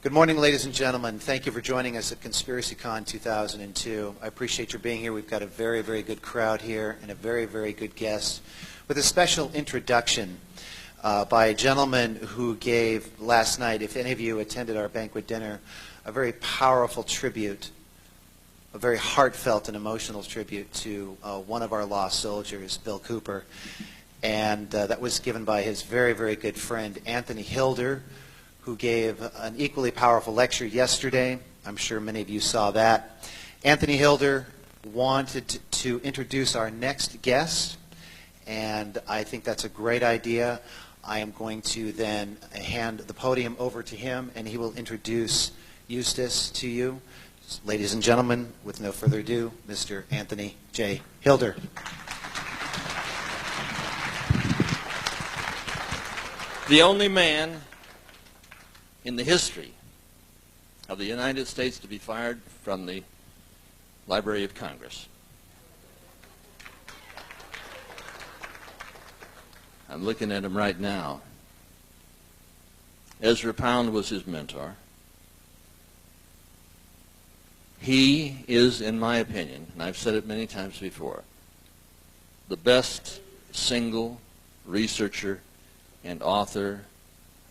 Good morning, ladies and gentlemen. Thank you for joining us at ConspiracyCon 2002. I appreciate your being here. We've got a very, very good crowd here and a very, very good guest with a special introduction by a gentleman who gave last night, if any of you attended our banquet dinner, a very powerful tribute, a very heartfelt and emotional tribute to one of our lost soldiers, Bill Cooper. And that was given by his very, very good friend, Anthony Hilder, who gave an equally powerful lecture yesterday. I'm sure many of you saw that. Anthony Hilder wanted to introduce our next guest, and I think that's a great idea. I am going to then hand the podium over to him, and he will introduce Eustace to you. Ladies and gentlemen, with no further ado, Mr. Anthony J. Hilder. The only man in the history of the United States to be fired from the Library of Congress. I'm looking at him right now. Ezra Pound was his mentor. He is, in my opinion, and I've said it many times before, the best single researcher and author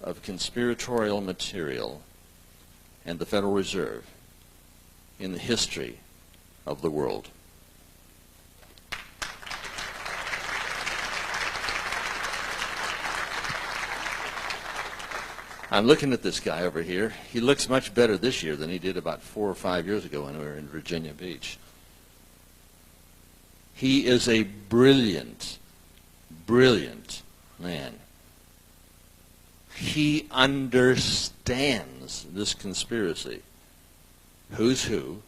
of conspiratorial material and the Federal Reserve in the history of the world. I'm looking at this guy over here. He looks much better this year than he did about 4 or 5 years ago when we were in Virginia Beach. He is a brilliant, brilliant man. He understands this conspiracy. Who's who,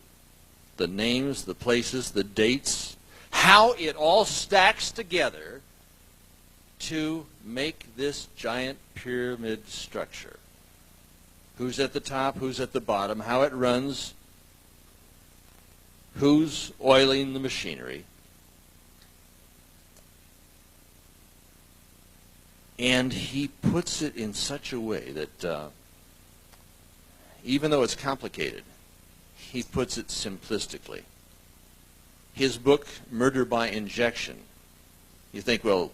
the names, the places, the dates, how it all stacks together to make this giant pyramid structure. Who's at the top, who's at the bottom, how it runs, who's oiling the machinery. And he puts it in such a way that even though it's complicated, he puts it simplistically. His book, Murder by Injection, you think, well,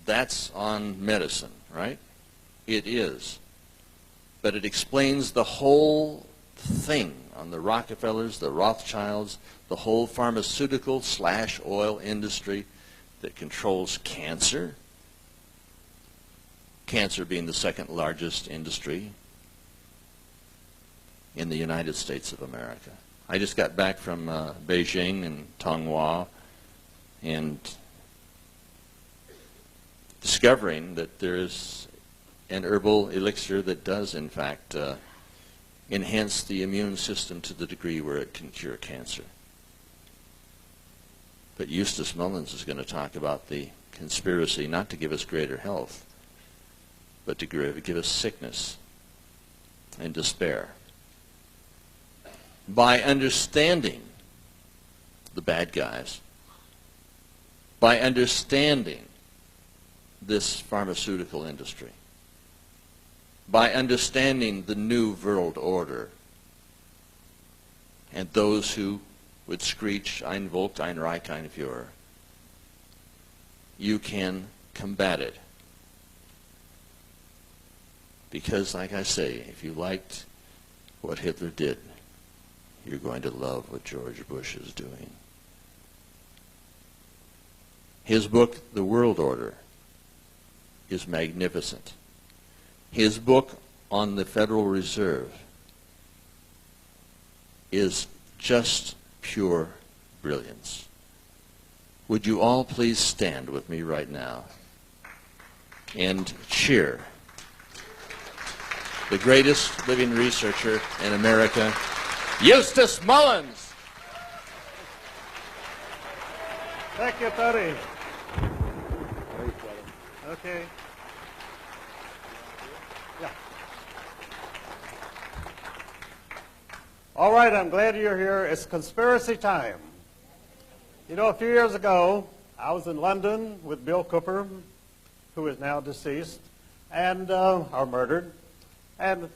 that's on medicine, right? It is. But it explains the whole thing on the Rockefellers, the Rothschilds, the whole pharmaceutical/oil industry that controls cancer. Cancer being the second largest industry in the United States of America. I just got back from Beijing and Tonghua and discovering that there is an herbal elixir that does, in fact, enhance the immune system to the degree where it can cure cancer. But Eustace Mullins is going to talk about the conspiracy not to give us greater health, but to give us sickness and despair. By understanding the bad guys, by understanding this pharmaceutical industry, by understanding the new world order, and those who would screech, Ein Volk, ein Reich, ein Führer, you can combat it. Because, like I say, if you liked what Hitler did, you're going to love what George Bush is doing. His book, The World Order, is magnificent. His book on the Federal Reserve is just pure brilliance. Would you all please stand with me right now and cheer the greatest living researcher in America, Eustace Mullins. Thank you, Tony. Okay. Yeah. All right, I'm glad you're here. It's conspiracy time. You know, a few years ago, I was in London with Bill Cooper, who is now deceased, and or murdered. And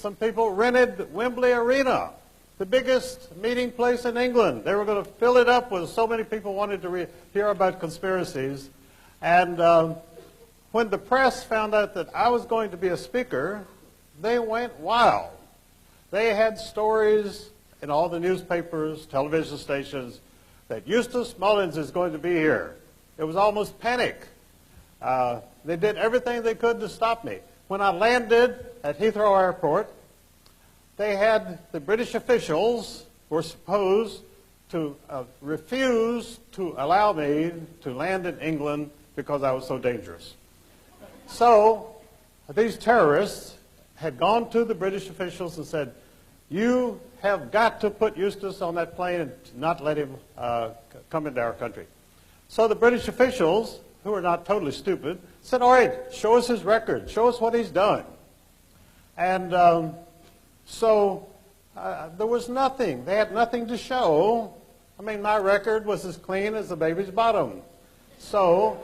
some people rented Wembley Arena, the biggest meeting place in England. They were going to fill it up with so many people wanted to hear about conspiracies. And when the press found out that I was going to be a speaker, they went wild. They had stories in all the newspapers, television stations, that Eustace Mullins is going to be here. It was almost panic. They did everything they could to stop me. When I landed at Heathrow Airport, they had the British officials were supposed to refuse to allow me to land in England because I was so dangerous. So these terrorists had gone to the British officials and said, you have got to put Eustace on that plane and not let him come into our country. So the British officials, who were not totally stupid, said, all right, show us his record. Show us what he's done. And so there was nothing. They had nothing to show. I mean, my record was as clean as a baby's bottom. So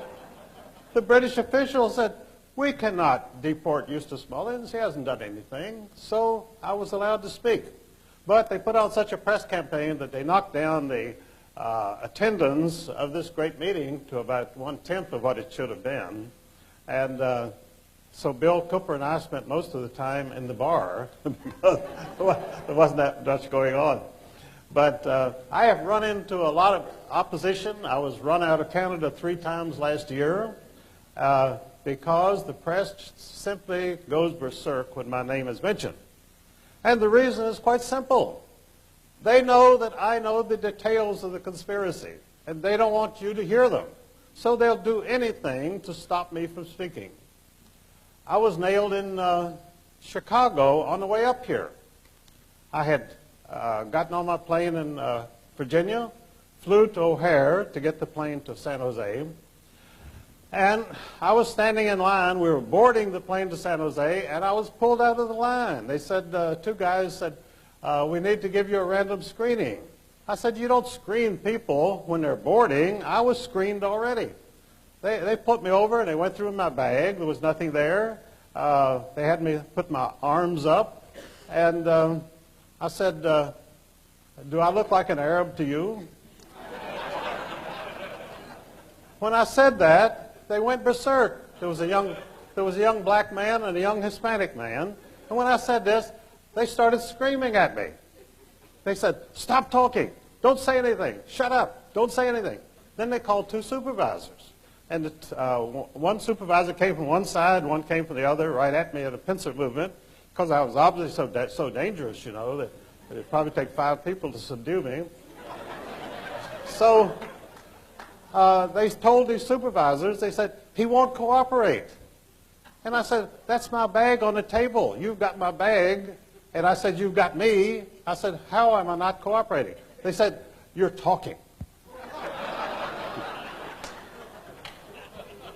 the British officials said, we cannot deport Eustace Mullins. He hasn't done anything. So I was allowed to speak. But they put out such a press campaign that they knocked down the attendance of this great meeting to about 1/10 of what it should have been. And so Bill Cooper and I spent most of the time in the bar. There wasn't that much going on. But I have run into a lot of opposition. I was run out of Canada 3 times last year because the press simply goes berserk when my name is mentioned. And the reason is quite simple. They know that I know the details of the conspiracy, and they don't want you to hear them. So they'll do anything to stop me from speaking. I was nailed in Chicago on the way up here. I had gotten on my plane in Virginia, flew to O'Hare to get the plane to San Jose, and I was standing in line. We were boarding the plane to San Jose, and I was pulled out of the line. They said, 2 guys said, we need to give you a random screening. I said, you don't screen people when they're boarding. I was screened already. They put me over, and they went through my bag. There was nothing there. They had me put my arms up, and I said, do I look like an Arab to you? When I said that, they went berserk. There was a young black man and a young Hispanic man. And when I said this, they started screaming at me. They said, stop talking. Don't say anything. Shut up. Don't say anything. Then they called 2 supervisors. And one supervisor came from one side, one came from the other, right at me in a pincer movement, because I was obviously so dangerous, you know, that it'd probably take 5 people to subdue me. So they told these supervisors, they said, he won't cooperate. And I said, that's my bag on the table. You've got my bag. And I said, you've got me. I said, how am I not cooperating? They said, you're talking.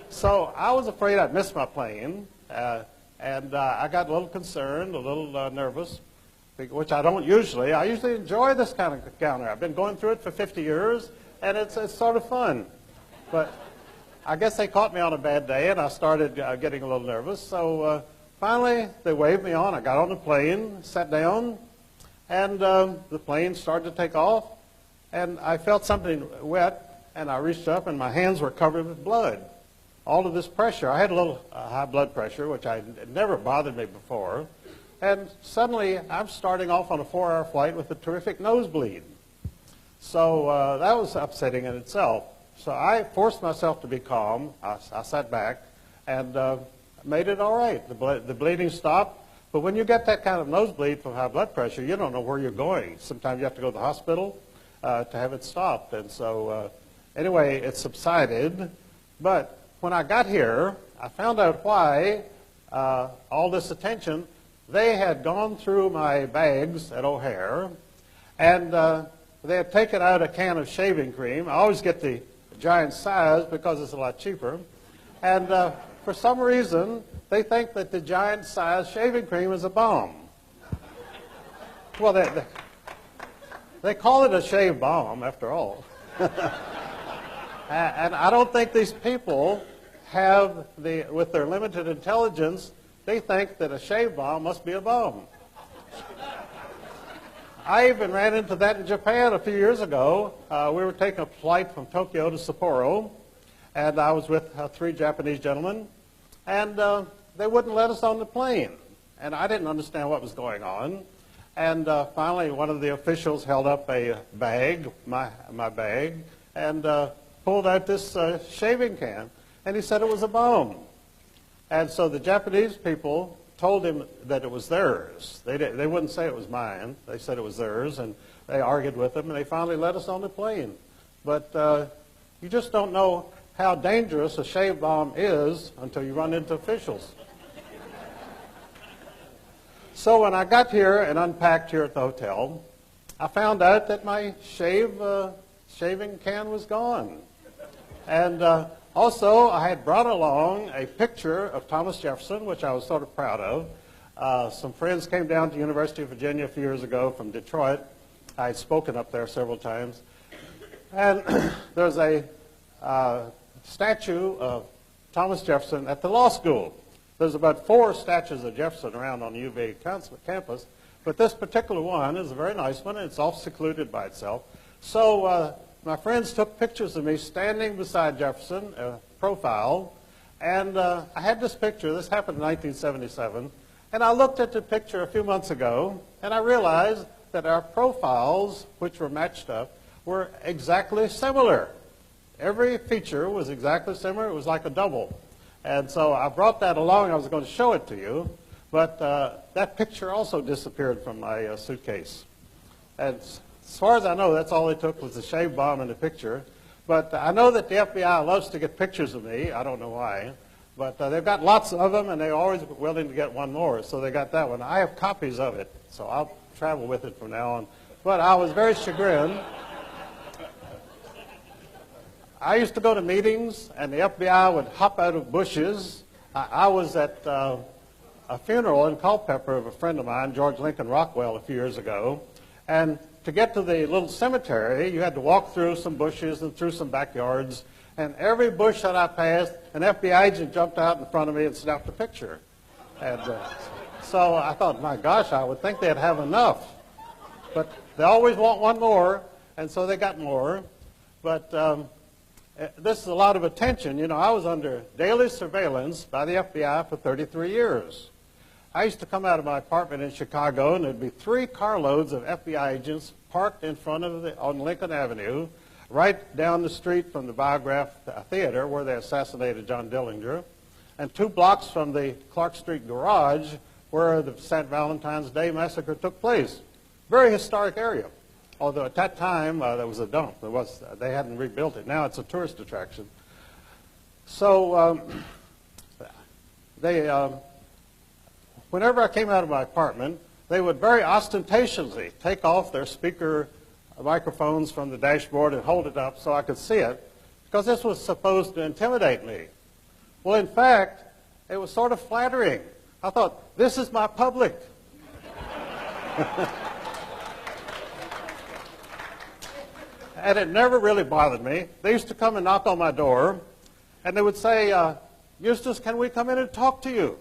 So I was afraid I'd miss my plane. And I got a little concerned, a little nervous, which I don't usually. I usually enjoy this kind of encounter. I've been going through it for 50 years. And it's sort of fun. But I guess they caught me on a bad day, and I started getting a little nervous. So finally, they waved me on. I got on the plane, sat down, and the plane started to take off. And I felt something wet, and I reached up, and my hands were covered with blood. All of this pressure. I had a little high blood pressure, which it never bothered me before. And suddenly, I'm starting off on a 4-hour flight with a terrific nosebleed. So that was upsetting in itself. So I forced myself to be calm. I sat back and made it all right. The bleeding stopped. But when you get that kind of nosebleed from high blood pressure, you don't know where you're going. Sometimes you have to go to the hospital to have it stopped. And so anyway, it subsided. But when I got here, I found out why all this attention. They had gone through my bags at O'Hare, and they had taken out a can of shaving cream. I always get the giant size because it's a lot cheaper. And for some reason, they think that the giant size shaving cream is a bomb. Well, they call it a shave bomb, after all. And I don't think these people have, with their limited intelligence, they think that a shave bomb must be a bomb. I even ran into that in Japan a few years ago. We were taking a flight from Tokyo to Sapporo, and I was with 3 Japanese gentlemen, and they wouldn't let us on the plane. And I didn't understand what was going on. And finally, one of the officials held up a bag, my bag, and pulled out this shaving can, and he said it was a bomb. And so the Japanese people told him that it was theirs. They wouldn't say it was mine. They said it was theirs, and they argued with him, and they finally let us on the plane. But you just don't know how dangerous a shave bomb is until you run into officials. So when I got here and unpacked here at the hotel, I found out that my shaving can was gone. And also, I had brought along a picture of Thomas Jefferson, which I was sort of proud of. Some friends came down to the University of Virginia a few years ago from Detroit. I had spoken up there several times. And there's a statue of Thomas Jefferson at the law school. There's about 4 statues of Jefferson around on the UVA campus, but this particular one is a very nice one, and it's all secluded by itself. So my friends took pictures of me standing beside Jefferson, profile, and I had this picture. This happened in 1977, and I looked at the picture a few months ago, and I realized that our profiles, which were matched up, were exactly similar. Every feature was exactly similar. It was like a double. And so I brought that along. I was going to show it to you, but that picture also disappeared from my suitcase. And as far as I know, that's all they took was the shave bomb and the picture. But I know that the FBI loves to get pictures of me. I don't know why. But they've got lots of them, and they're always willing to get one more. So they got that one. I have copies of it, so I'll travel with it from now on. But I was very chagrined. I used to go to meetings, and the FBI would hop out of bushes. I was at a funeral in Culpeper of a friend of mine, George Lincoln Rockwell, a few years ago. And to get to the little cemetery, you had to walk through some bushes and through some backyards. And every bush that I passed, an FBI agent jumped out in front of me and snapped a picture. And so I thought, my gosh, I would think they'd have enough. But they always want one more, and so they got more. But this is a lot of attention. You know, I was under daily surveillance by the FBI for 33 years. I used to come out of my apartment in Chicago, and there'd be 3 carloads of FBI agents parked in front of on Lincoln Avenue, right down the street from the Biograph Theater where they assassinated John Dillinger, and 2 blocks from the Clark Street garage where the St. Valentine's Day massacre took place. Very historic area. Although at that time, there was a dump. They hadn't rebuilt it. Now it's a tourist attraction. So whenever I came out of my apartment, they would very ostentatiously take off their speaker microphones from the dashboard and hold it up so I could see it, because this was supposed to intimidate me. Well, in fact, it was sort of flattering. I thought, this is my public. And it never really bothered me. They used to come and knock on my door, and they would say, Eustace, can we come in and talk to you?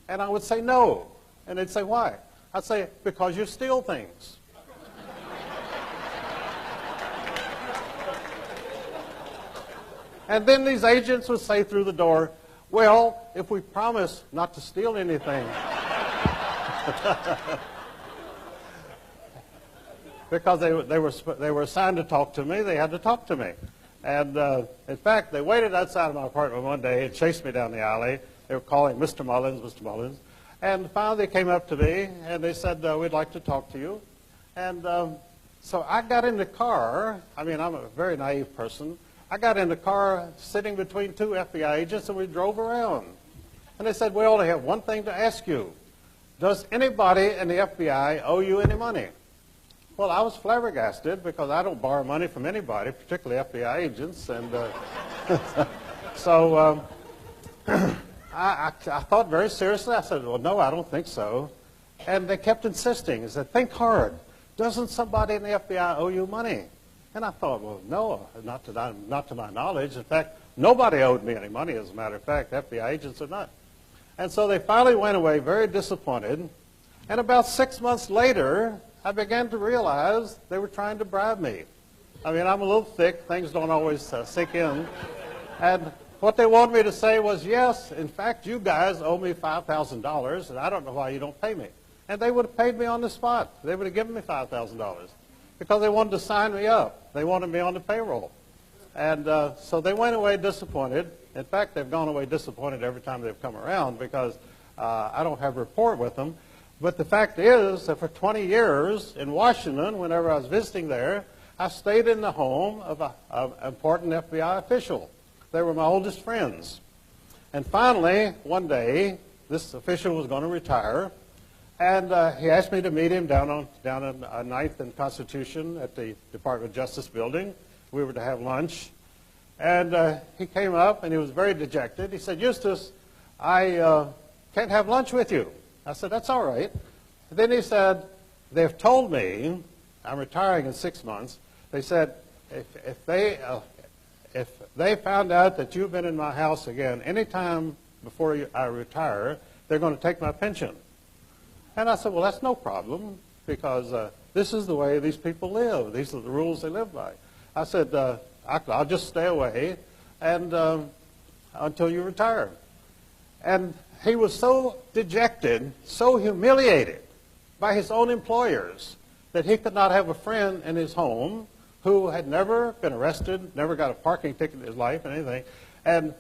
And I would say no. And they'd say, why? I'd say, because you steal things. And then these agents would say through the door, well, if we promise not to steal anything. Because they were assigned to talk to me, they had to talk to me. And in fact, they waited outside of my apartment one day and chased me down the alley. They were calling Mr. Mullins, Mr. Mullins. And finally they came up to me and they said, we'd like to talk to you. And so I got in the car. I mean, I'm a very naive person. I got in the car sitting between 2 FBI agents, and we drove around. And they said, we only have one thing to ask you. Does anybody in the FBI owe you any money? Well, I was flabbergasted because I don't borrow money from anybody, particularly FBI agents. And so I thought very seriously. I said, well, no, I don't think so. And they kept insisting. They said, think hard. Doesn't somebody in the FBI owe you money? And I thought, well, no, not to my knowledge. In fact, nobody owed me any money, as a matter of fact. FBI agents are not. And so they finally went away very disappointed. And about 6 months later, I began to realize they were trying to bribe me. I mean, I'm a little thick. Things don't always sink in. And what they wanted me to say was, yes, in fact, you guys owe me $5,000, and I don't know why you don't pay me. And they would have paid me on the spot. They would have given me $5,000 because they wanted to sign me up. They wanted me on the payroll. And so they went away disappointed. In fact, they've gone away disappointed every time they've come around because I don't have rapport with them. But the fact is that for 20 years in Washington, whenever I was visiting there, I stayed in the home of an important FBI official. They were my oldest friends. And finally, one day, this official was going to retire, and he asked me to meet him down on 9th and Constitution at the Department of Justice building. We were to have lunch. And he came up, and he was very dejected. He said, Eustace, I can't have lunch with you. I said, that's all right. And then he said, they've told me, I'm retiring in 6 months, they said, if they found out that you've been in my house again any time before I retire, they're going to take my pension. And I said, well, that's no problem, because this is the way these people live. These are the rules they live by. I said, I'll just stay away and until you retire. And he was so dejected, so humiliated by his own employers that he could not have a friend in his home who had never been arrested, never got a parking ticket in his life and anything. And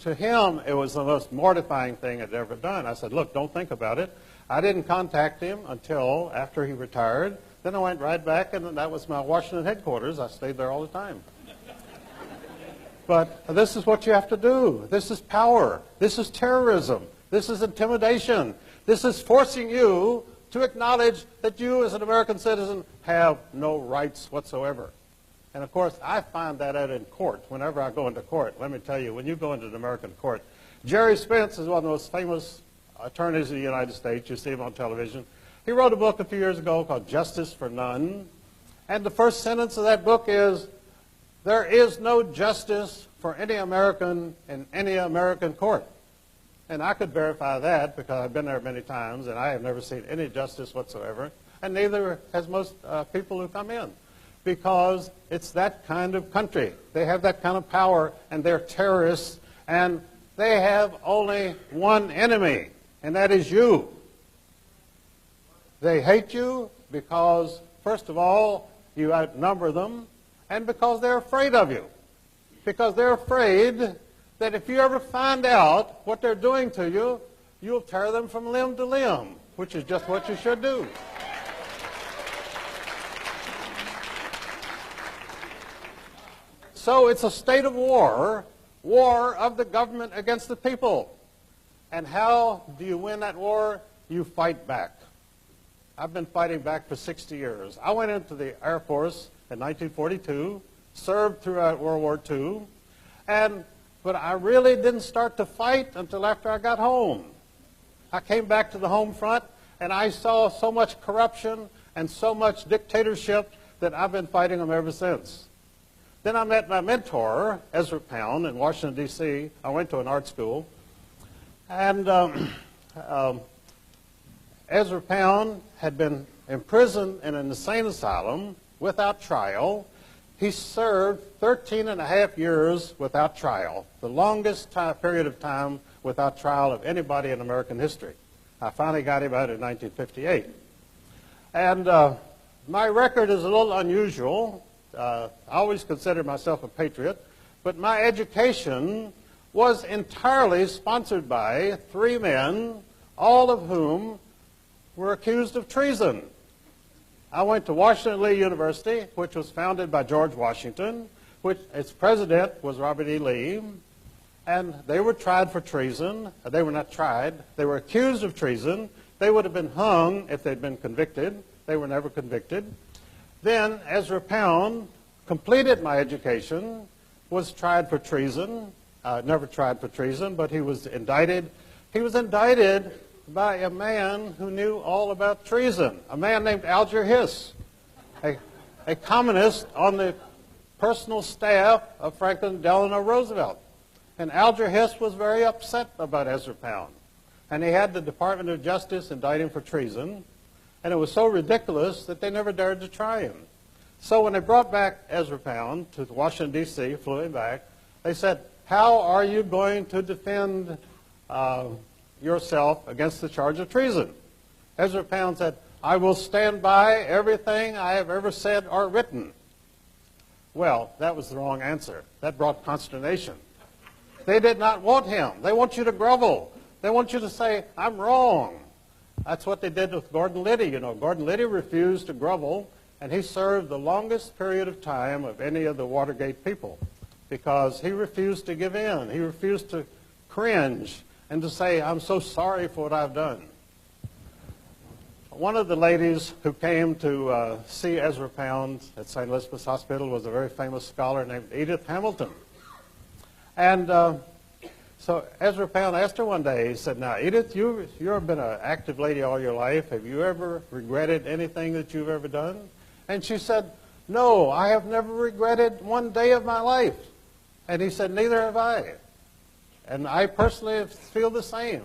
to him, it was the most mortifying thing I'd ever done. I said, look, don't think about it. I didn't contact him until after he retired. Then I went right back, and that was my Washington headquarters. I stayed there all the time. But this is what you have to do. This is power. This is terrorism. This is intimidation. This is forcing you to acknowledge that you as an American citizen have no rights whatsoever. And of course, I find that out in court. Whenever I go into court, let me tell you, when you go into an American court, Jerry Spence is one of the most famous attorneys in the United States. You see him on television. He wrote a book a few years ago called Justice for None. And the first sentence of that book is, there is no justice for any American in any American court. And I could verify that because I've been there many times, and I have never seen any justice whatsoever, and neither has most people who come in, because it's that kind of country. They have that kind of power, and they're terrorists, and they have only one enemy, and that is you. They hate you because, first of all, you outnumber them, and because they're afraid of you. Because they're afraid that if you ever find out what they're doing to you, you'll tear them from limb to limb, which is just what you should do. So it's a state of war, war of the government against the people. And how do you win that war? You fight back. I've been fighting back for 60 years. I went into the Air Force in 1942, served throughout World War II, but I really didn't start to fight until after I got home. I came back to the home front, and I saw so much corruption and so much dictatorship that I've been fighting them ever since. Then I met my mentor, Ezra Pound, in Washington, D.C. I went to an art school. And Ezra Pound had been imprisoned in an insane asylum without trial. He served 13 and a half years without trial, the longest period of time without trial of anybody in American history. I finally got him out in 1958. And my record is a little unusual. I always considered myself a patriot, but my education was entirely sponsored by 3 men, all of whom were accused of treason. I went to Washington Lee University, which was founded by George Washington, which its president was Robert E. Lee, and they were tried for treason. They were not tried. They were accused of treason. They would have been hung if they'd been convicted. They were never convicted. Then Ezra Pound completed my education, was tried for treason, never tried for treason, but he was indicted. He was indicted by a man who knew all about treason, a man named Alger Hiss, a communist on the personal staff of Franklin Delano Roosevelt. And Alger Hiss was very upset about Ezra Pound. and they had the Department of Justice indict him for treason, and it was so ridiculous that they never dared to try him. So when they brought back Ezra Pound to Washington, D.C., flew him back, they said, how are you going to defend yourself against the charge of treason? Ezra Pound said, I will stand by everything I have ever said or written. Well, that was the wrong answer. That brought consternation. They did not want him. They want you to grovel. They want you to say, I'm wrong. That's what they did with Gordon Liddy. You know, Gordon Liddy refused to grovel, and he served the longest period of time of any of the Watergate people because he refused to give in. He refused to cringe and to say, I'm so sorry for what I've done. One of the ladies who came to see Ezra Pound at St. Elizabeth's Hospital was a very famous scholar named Edith Hamilton. And so Ezra Pound asked her one day, he said, now, Edith, you've been an active lady all your life. Have you ever regretted anything that you've ever done? And she said, no, I have never regretted one day of my life. And he said, neither have I. And I personally feel the same.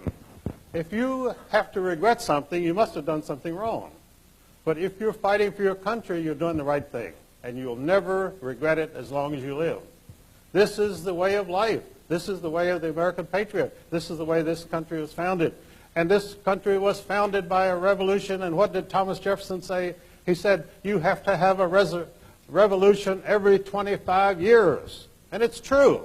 If you have to regret something, you must have done something wrong. But if you're fighting for your country, you're doing the right thing. And you'll never regret it as long as you live. This is the way of life. This is the way of the American patriot. This is the way this country was founded. And this country was founded by a revolution. And what did Thomas Jefferson say? He said, you have to have a revolution every 25 years. And it's true.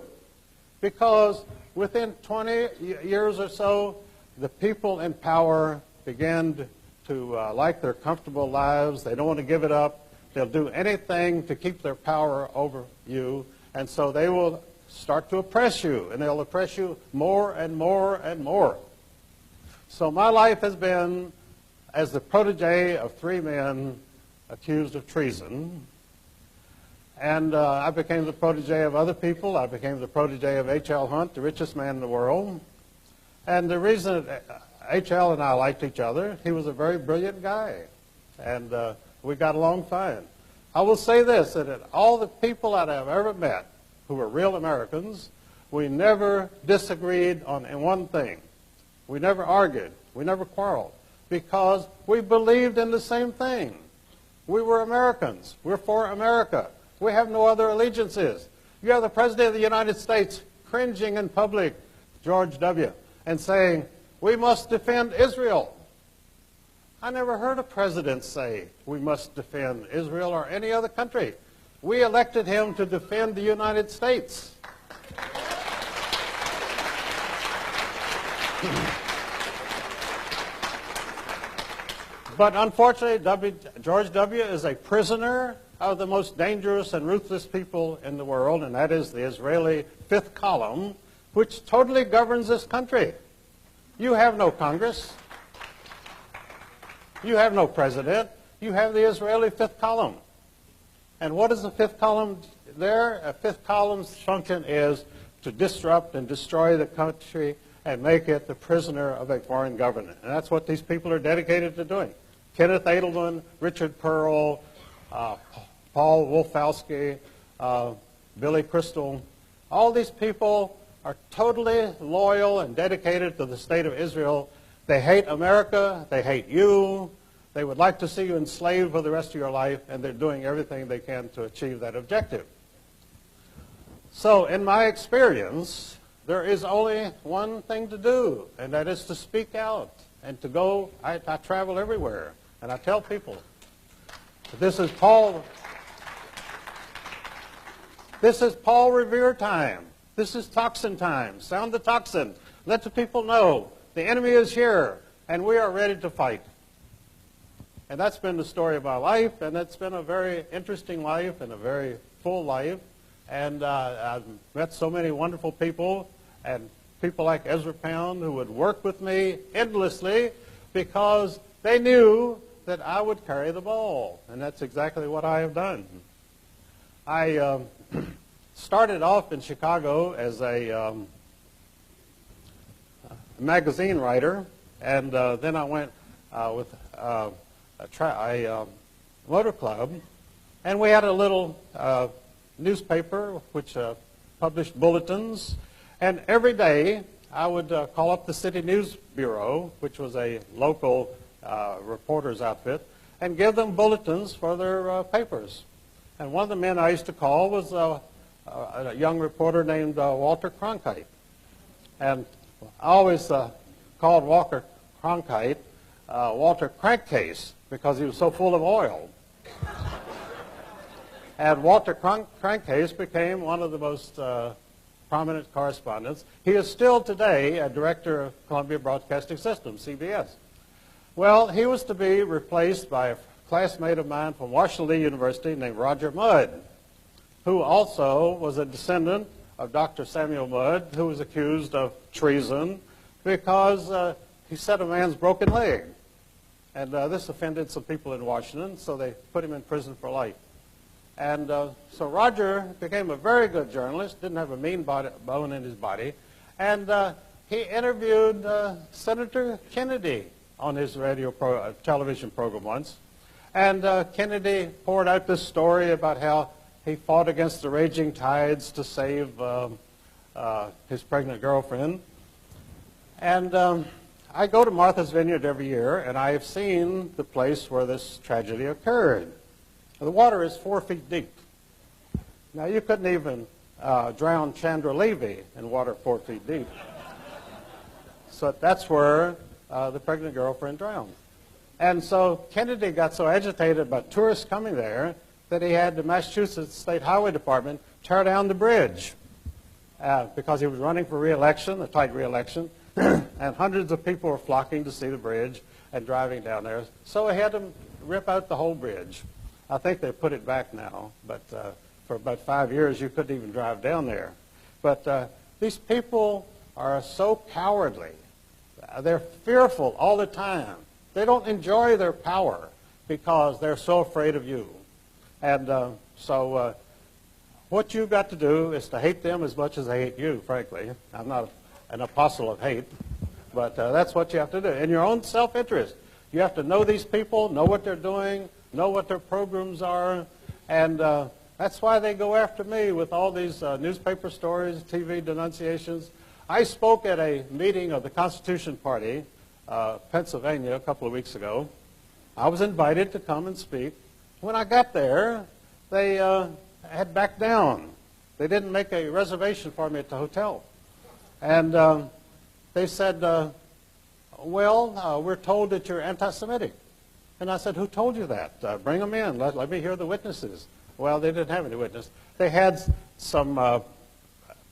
Because within 20 years or so, the people in power began to like their comfortable lives. They don't want to give it up. They'll do anything to keep their power over you. And so they will start to oppress you, and they'll oppress you more and more and more. So my life has been as the protege of 3 men accused of treason. And I became the protege of other people. I became the protege of H.L. Hunt, the richest man in the world. And the reason H.L. and I liked each other, he was a very brilliant guy. And we got along fine. I will say this, that all the people that I've ever met who were real Americans, we never disagreed on one thing. We never argued. We never quarreled. Because we believed in the same thing. We were Americans. We're for America. We have no other allegiances. You have the President of the United States cringing in public, George W., and saying, we must defend Israel. I never heard a president say we must defend Israel or any other country. We elected him to defend the United States. But unfortunately, George W. is a prisoner of the most dangerous and ruthless people in the world, and that is the Israeli fifth column, which totally governs this country. You have no Congress. You have no president. You have the Israeli fifth column. And what is the fifth column there? A fifth column's function is to disrupt and destroy the country and make it the prisoner of a foreign government. And that's what these people are dedicated to doing. Kenneth Edelman, Richard Pearl, Paul Wolfowski, Billy Crystal, all these people are totally loyal and dedicated to the state of Israel. They hate America. They hate you. They would like to see you enslaved for the rest of your life, and they're doing everything they can to achieve that objective. So in my experience, there is only one thing to do, and that is to speak out and to go. I travel everywhere, and I tell people, this is Paul Revere time. This is toxin time. Sound the toxin. Let the people know the enemy is here, and we are ready to fight. And that's been the story of my life, and it's been a very interesting life and a very full life. And I've met so many wonderful people, and people like Ezra Pound who would work with me endlessly because they knew that I would carry the ball. And that's exactly what I have done. I started off in Chicago as a magazine writer, and then I went with a motor club, and we had a little newspaper which published bulletins, and every day I would call up the City News Bureau, which was a local reporter's outfit, and give them bulletins for their papers. And one of the men I used to call was a young reporter named Walter Cronkite. And I always called Walter Cronkite Walter Crankcase because he was so full of oil. And Walter Crankcase became one of the most prominent correspondents. He is still today a director of Columbia Broadcasting System, CBS. Well, he was to be replaced by a classmate of mine from Washington Lee University named Roger Mudd, who also was a descendant of Dr. Samuel Mudd, who was accused of treason because he set a man's broken leg. And this offended some people in Washington, so they put him in prison for life. And so Roger became a very good journalist, didn't have a mean bone in his body, and he interviewed Senator Kennedy on his television program once. And Kennedy poured out this story about how he fought against the raging tides to save his pregnant girlfriend. And I go to Martha's Vineyard every year, and I have seen the place where this tragedy occurred. The water is 4 feet deep. Now, you couldn't even drown Chandra Levy in water 4 feet deep. So that's where the pregnant girlfriend drowned. And so Kennedy got so agitated about tourists coming there that he had the Massachusetts State Highway Department tear down the bridge because he was running for re-election, a tight re-election, and hundreds of people were flocking to see the bridge and driving down there. So he had to rip out the whole bridge. I think they put it back now, but for about 5 years you couldn't even drive down there. But these people are so cowardly. They're fearful all the time. They don't enjoy their power because they're so afraid of you. And so what you've got to do is to hate them as much as they hate you, frankly. I'm not an apostle of hate, but that's what you have to do. In your own self-interest, you have to know these people, know what they're doing, know what their programs are, and that's why they go after me with all these newspaper stories, TV denunciations. I spoke at a meeting of the Constitution Party, Pennsylvania, a couple of weeks ago. I was invited to come and speak. When I got there, they had backed down. They didn't make a reservation for me at the hotel. And they said, well, we're told that you're anti-Semitic. And I said, who told you that? Bring them in. Let me hear the witnesses. Well, they didn't have any witness. They had some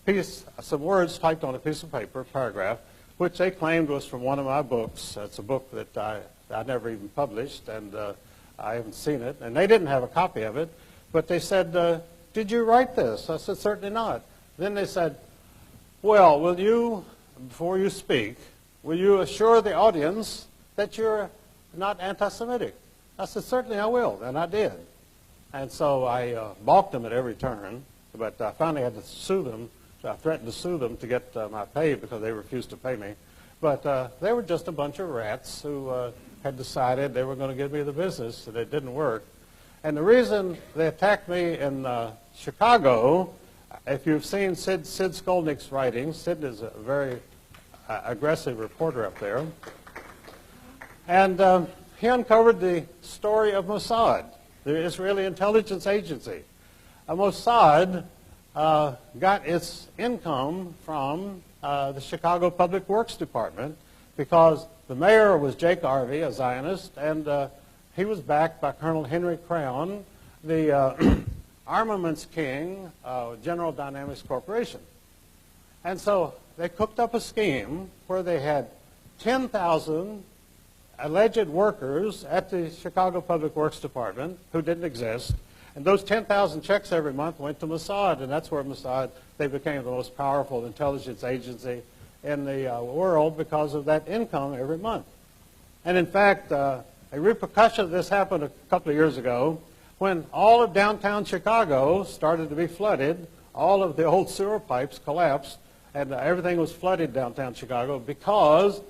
words typed on a piece of paper, paragraph, which they claimed was from one of my books. It's a book that I never even published, and I haven't seen it. And they didn't have a copy of it. But they said, did you write this? I said, certainly not. Then they said, well, will you, before you speak, will you assure the audience that you're not anti-Semitic? I said, certainly I will, and I did. And so I balked them at every turn, but I finally had to sue them. I threatened to sue them to get my pay because they refused to pay me. But they were just a bunch of rats who had decided they were going to give me the business, and it didn't work. And the reason they attacked me in Chicago, if you've seen Sid Skolnick's writings, Sid is a very aggressive reporter up there. And he uncovered the story of Mossad, the Israeli intelligence agency. Mossad got its income from the Chicago Public Works Department because the mayor was Jake Arvey, a Zionist, and he was backed by Colonel Henry Crown, the armaments king of General Dynamics Corporation. And so they cooked up a scheme where they had 10,000 alleged workers at the Chicago Public Works Department who didn't exist. And those 10,000 checks every month went to Mossad, and that's where Mossad, they became the most powerful intelligence agency in the world because of that income every month. And in fact, a repercussion of this happened a couple of years ago when all of downtown Chicago started to be flooded. All of the old sewer pipes collapsed, and everything was flooded downtown Chicago because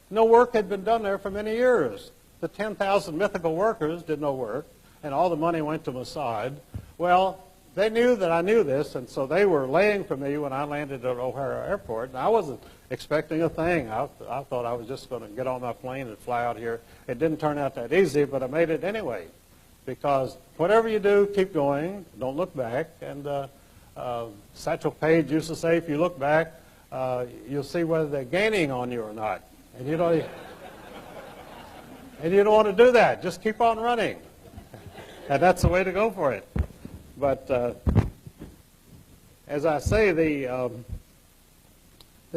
no work had been done there for many years. The 10,000 mythical workers did no work, and all the money went to Mossad. Well, they knew that I knew this, and so they were laying for me when I landed at O'Hare Airport. And I wasn't expecting a thing. I thought I was just going to get on my plane and fly out here. It didn't turn out that easy, but I made it anyway. Because whatever you do, keep going. Don't look back. And Satchel Paige used to say, if you look back, you'll see whether they're gaining on you or not. And you don't want to do that. Just keep on running. And that's the way to go for it. But as I say, they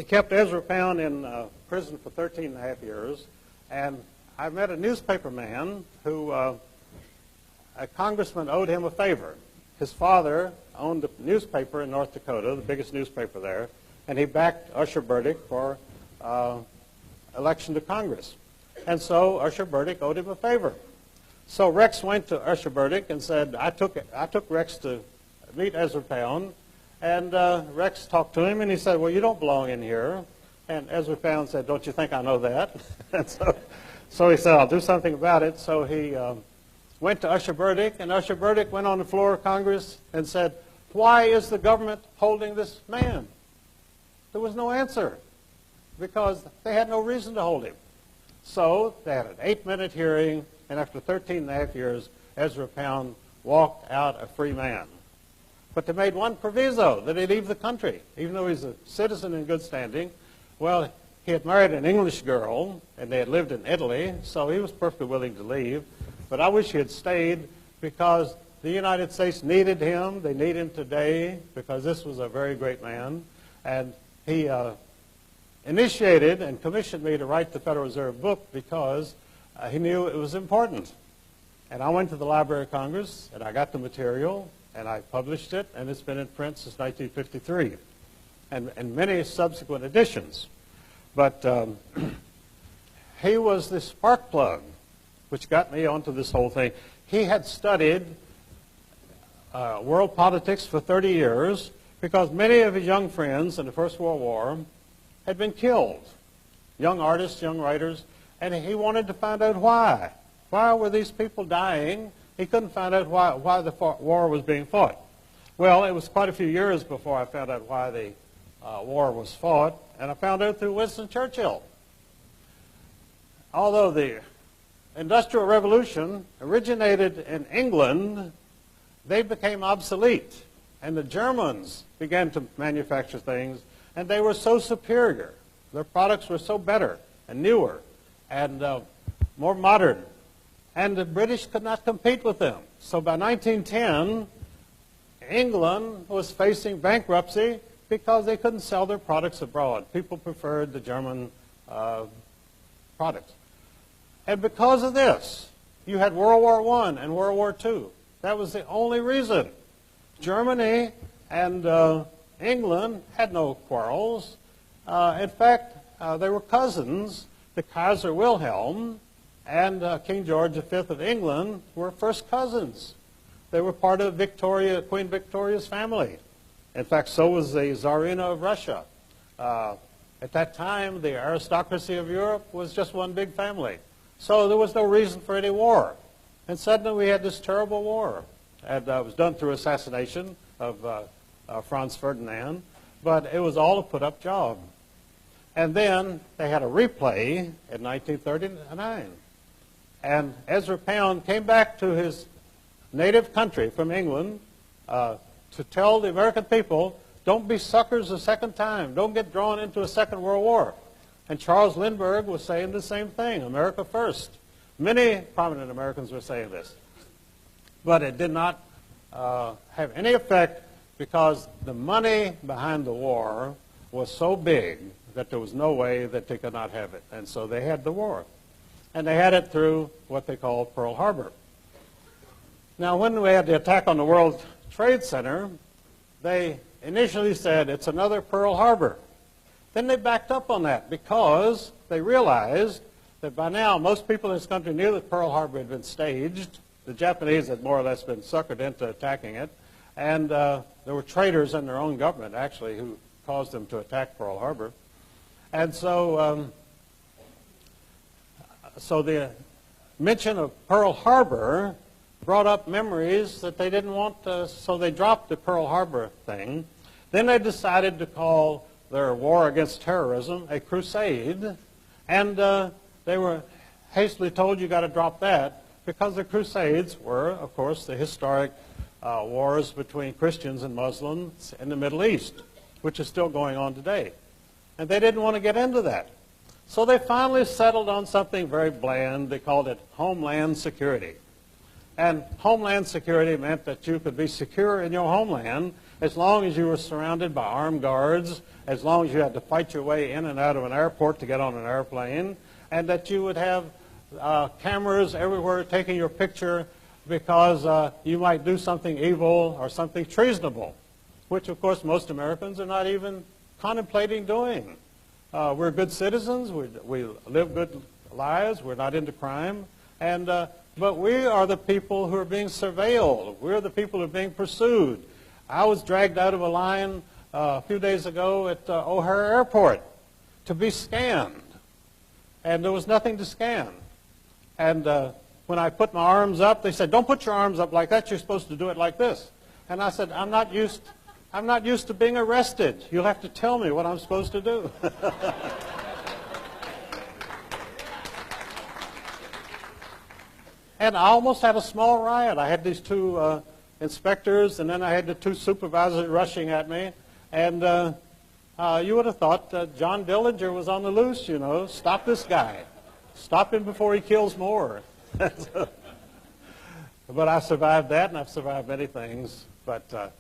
kept Ezra Pound in prison for 13 and a half years. And I met a newspaper man who, a congressman owed him a favor. His father owned a newspaper in North Dakota, the biggest newspaper there, and he backed Usher Burdick for election to Congress. And so Usher Burdick owed him a favor. So Rex went to Usher Burdick and said, I took Rex to meet Ezra Pound, and Rex talked to him, and he said, well, you don't belong in here. And Ezra Pound said, don't you think I know that? And so he said, I'll do something about it. So he went to Usher Burdick, and Usher Burdick went on the floor of Congress and said, why is the government holding this man? There was no answer, because they had no reason to hold him. So they had an 8-minute hearing, and after 13 and a half years, Ezra Pound walked out a free man. But they made one proviso, that he'd leave the country, even though he's a citizen in good standing. Well, he had married an English girl, and they had lived in Italy, so he was perfectly willing to leave. But I wish he had stayed, because the United States needed him. They need him today, because this was a very great man. And he initiated and commissioned me to write the Federal Reserve book because he knew it was important. And I went to the Library of Congress, and I got the material, and I published it, and it's been in print since 1953, and many subsequent editions. But he was the spark plug which got me onto this whole thing. He had studied world politics for 30 years because many of his young friends in the First World War had been killed, young artists, young writers, and he wanted to find out why. Why were these people dying? He couldn't find out why the war was being fought. Well, it was quite a few years before I found out why the war was fought, and I found out through Winston Churchill. Although the Industrial Revolution originated in England, they became obsolete, and the Germans began to manufacture things, and they were so superior. Their products were so better and newer and more modern, and the British could not compete with them. So by 1910, England was facing bankruptcy because they couldn't sell their products abroad. People preferred the German products. And because of this, you had World War I and World War II. That was the only reason. Germany and England had no quarrels. In fact, they were cousins. The Kaiser Wilhelm and King George V of England were first cousins. They were part of Queen Victoria's family. In fact, so was the Tsarina of Russia. At that time, the aristocracy of Europe was just one big family. So there was no reason for any war. And suddenly we had this terrible war. And it was done through assassination of Franz Ferdinand. But it was all a put-up job. And then they had a replay in 1939. And Ezra Pound came back to his native country from England to tell the American people, don't be suckers a second time. Don't get drawn into a Second World War. And Charles Lindbergh was saying the same thing, America first. Many prominent Americans were saying this. But it did not have any effect because the money behind the war was so big that there was no way that they could not have it. And so they had the war. And they had it through what they called Pearl Harbor. Now, when we had the attack on the World Trade Center, they initially said it's another Pearl Harbor. Then they backed up on that because they realized that by now most people in this country knew that Pearl Harbor had been staged. The Japanese had more or less been suckered into attacking it. And there were traitors in their own government, actually, who caused them to attack Pearl Harbor. And so, so the mention of Pearl Harbor brought up memories that they didn't want, so they dropped the Pearl Harbor thing. Then they decided to call their war against terrorism a crusade, and they were hastily told you got to drop that because the Crusades were, of course, the historic wars between Christians and Muslims in the Middle East, which is still going on today. And they didn't want to get into that. So they finally settled on something very bland. They called it Homeland Security. And Homeland Security meant that you could be secure in your homeland as long as you were surrounded by armed guards, as long as you had to fight your way in and out of an airport to get on an airplane, and that you would have cameras everywhere taking your picture because you might do something evil or something treasonable, which, of course, most Americans are not even contemplating doing. We're good citizens. We live good lives. We're not into crime. But we are the people who are being surveilled. We're the people who are being pursued. I was dragged out of a line a few days ago at O'Hare Airport to be scanned. And there was nothing to scan. And when I put my arms up, they said, "Don't put your arms up like that. You're supposed to do it like this." And I said, I'm not used to being arrested. You'll have to tell me what I'm supposed to do. And I almost had a small riot. I had these two inspectors, and then I had the two supervisors rushing at me. And you would have thought John Dillinger was on the loose, you know. Stop this guy. Stop him before he kills more. But I survived that, and I've survived many things. But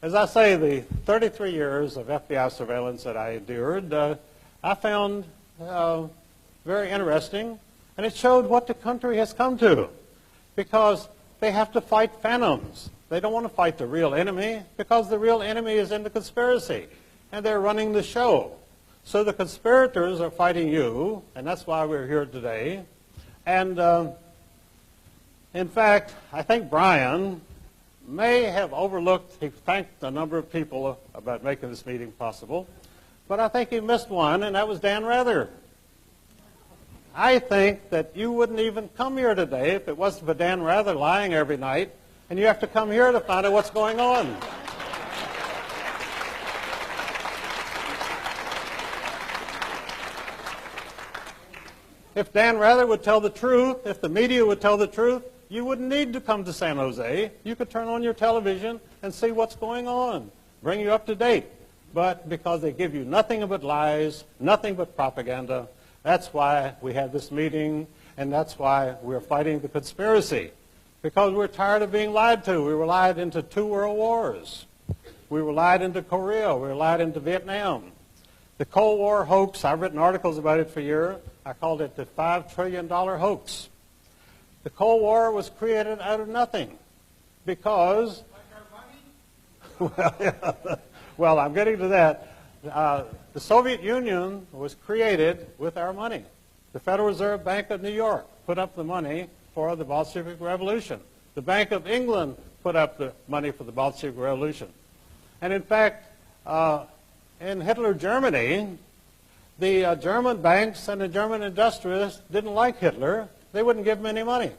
as I say, the 33 years of FBI surveillance that I endured, I found very interesting, and it showed what the country has come to, because they have to fight phantoms. They don't want to fight the real enemy, because the real enemy is in the conspiracy, and they're running the show. So the conspirators are fighting you, and that's why we're here today. And in fact, I think Brian may have overlooked, he thanked a number of people about making this meeting possible, but I think he missed one, and that was Dan Rather. I think that you wouldn't even come here today if it wasn't for Dan Rather lying every night, and you have to come here to find out what's going on. If Dan Rather would tell the truth, if the media would tell the truth, you wouldn't need to come to San Jose. You could turn on your television and see what's going on, bring you up to date. But because they give you nothing but lies, nothing but propaganda, that's why we have this meeting, and that's why we're fighting the conspiracy. Because we're tired of being lied to. We were lied into 2 world wars. We were lied into Korea. We were lied into Vietnam. The Cold War hoax, I've written articles about it for years. I called it the $5 trillion hoax. The Cold War was created out of nothing because... Like our money? Well, I'm getting to that. The Soviet Union was created with our money. The Federal Reserve Bank of New York put up the money for the Bolshevik Revolution. The Bank of England put up the money for the Bolshevik Revolution. And in fact, in Hitler Germany, the German banks and the German industrialists didn't like Hitler. They wouldn't give him any money.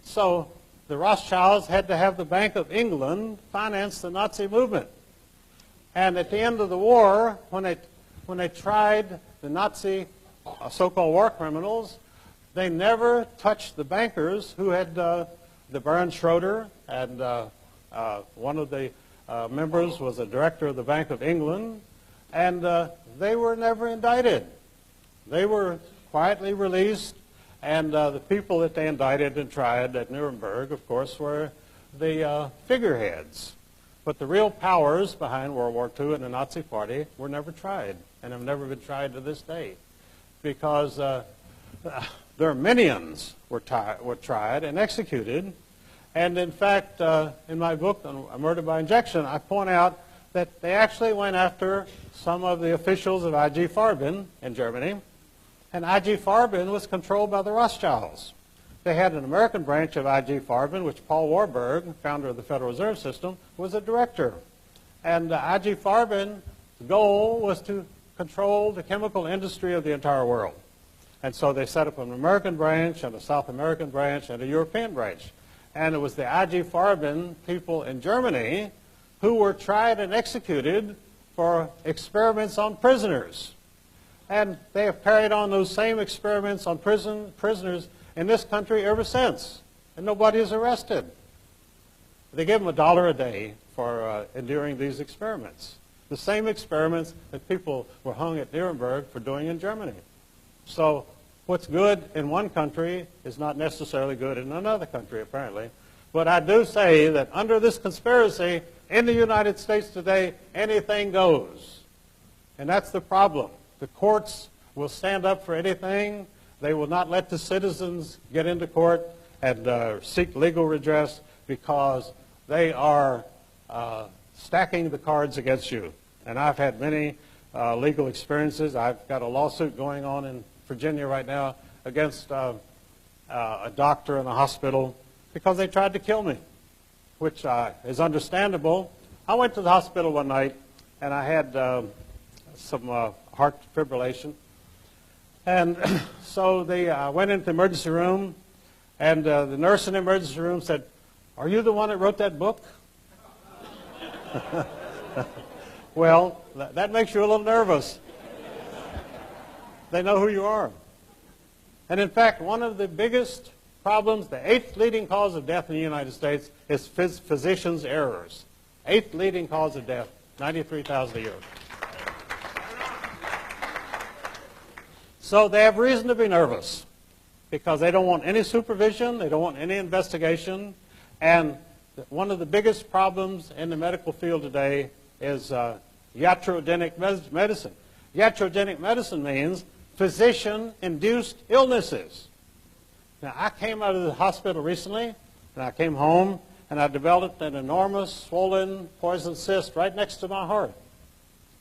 So the Rothschilds had to have the Bank of England finance the Nazi movement. And at the end of the war, when they tried the Nazi so-called war criminals, they never touched the bankers who had the Baron Schroeder, and one of the members was a director of the Bank of England, and they were never indicted. They were quietly released, and the people that they indicted and tried at Nuremberg, of course, were the figureheads. But the real powers behind World War II and the Nazi Party were never tried, and have never been tried to this day, because their minions were tried and executed. And in fact, in my book on Murder by Injection, I point out that they actually went after some of the officials of IG Farben in Germany, and IG Farben was controlled by the Rothschilds. They had an American branch of IG Farben, which Paul Warburg, founder of the Federal Reserve System, was a director. And IG Farben's goal was to control the chemical industry of the entire world. And so they set up an American branch and a South American branch and a European branch. and it was the IG Farben people in Germany who were tried and executed for experiments on prisoners. And they have carried on those same experiments on prisoners in this country ever since, and nobody is arrested. They give them $1 a day for enduring these experiments. The same experiments that people were hung at Nuremberg for doing in Germany. So what's good in one country is not necessarily good in another country, apparently. But I do say that under this conspiracy, in the United States today, anything goes. And that's the problem. The courts will stand up for anything. They will not let the citizens get into court and seek legal redress because they are stacking the cards against you. And I've had many legal experiences. I've got a lawsuit going on in Virginia right now against a doctor in a hospital because they tried to kill me, which is understandable. I went to the hospital one night and I had some heart fibrillation. And so they went into the emergency room, and the nurse in the emergency room said, "Are you the one that wrote that book?" Well, that makes you a little nervous. They know who you are. And in fact, one of the biggest problems, the 8th leading cause of death in the United States is physicians' errors. 8th leading cause of death, 93,000 a year. So they have reason to be nervous because they don't want any supervision, they don't want any investigation, and one of the biggest problems in the medical field today is iatrogenic medicine. Iatrogenic medicine means physician-induced illnesses. Now, I came out of the hospital recently, and I came home, and I developed an enormous swollen poison cyst right next to my heart.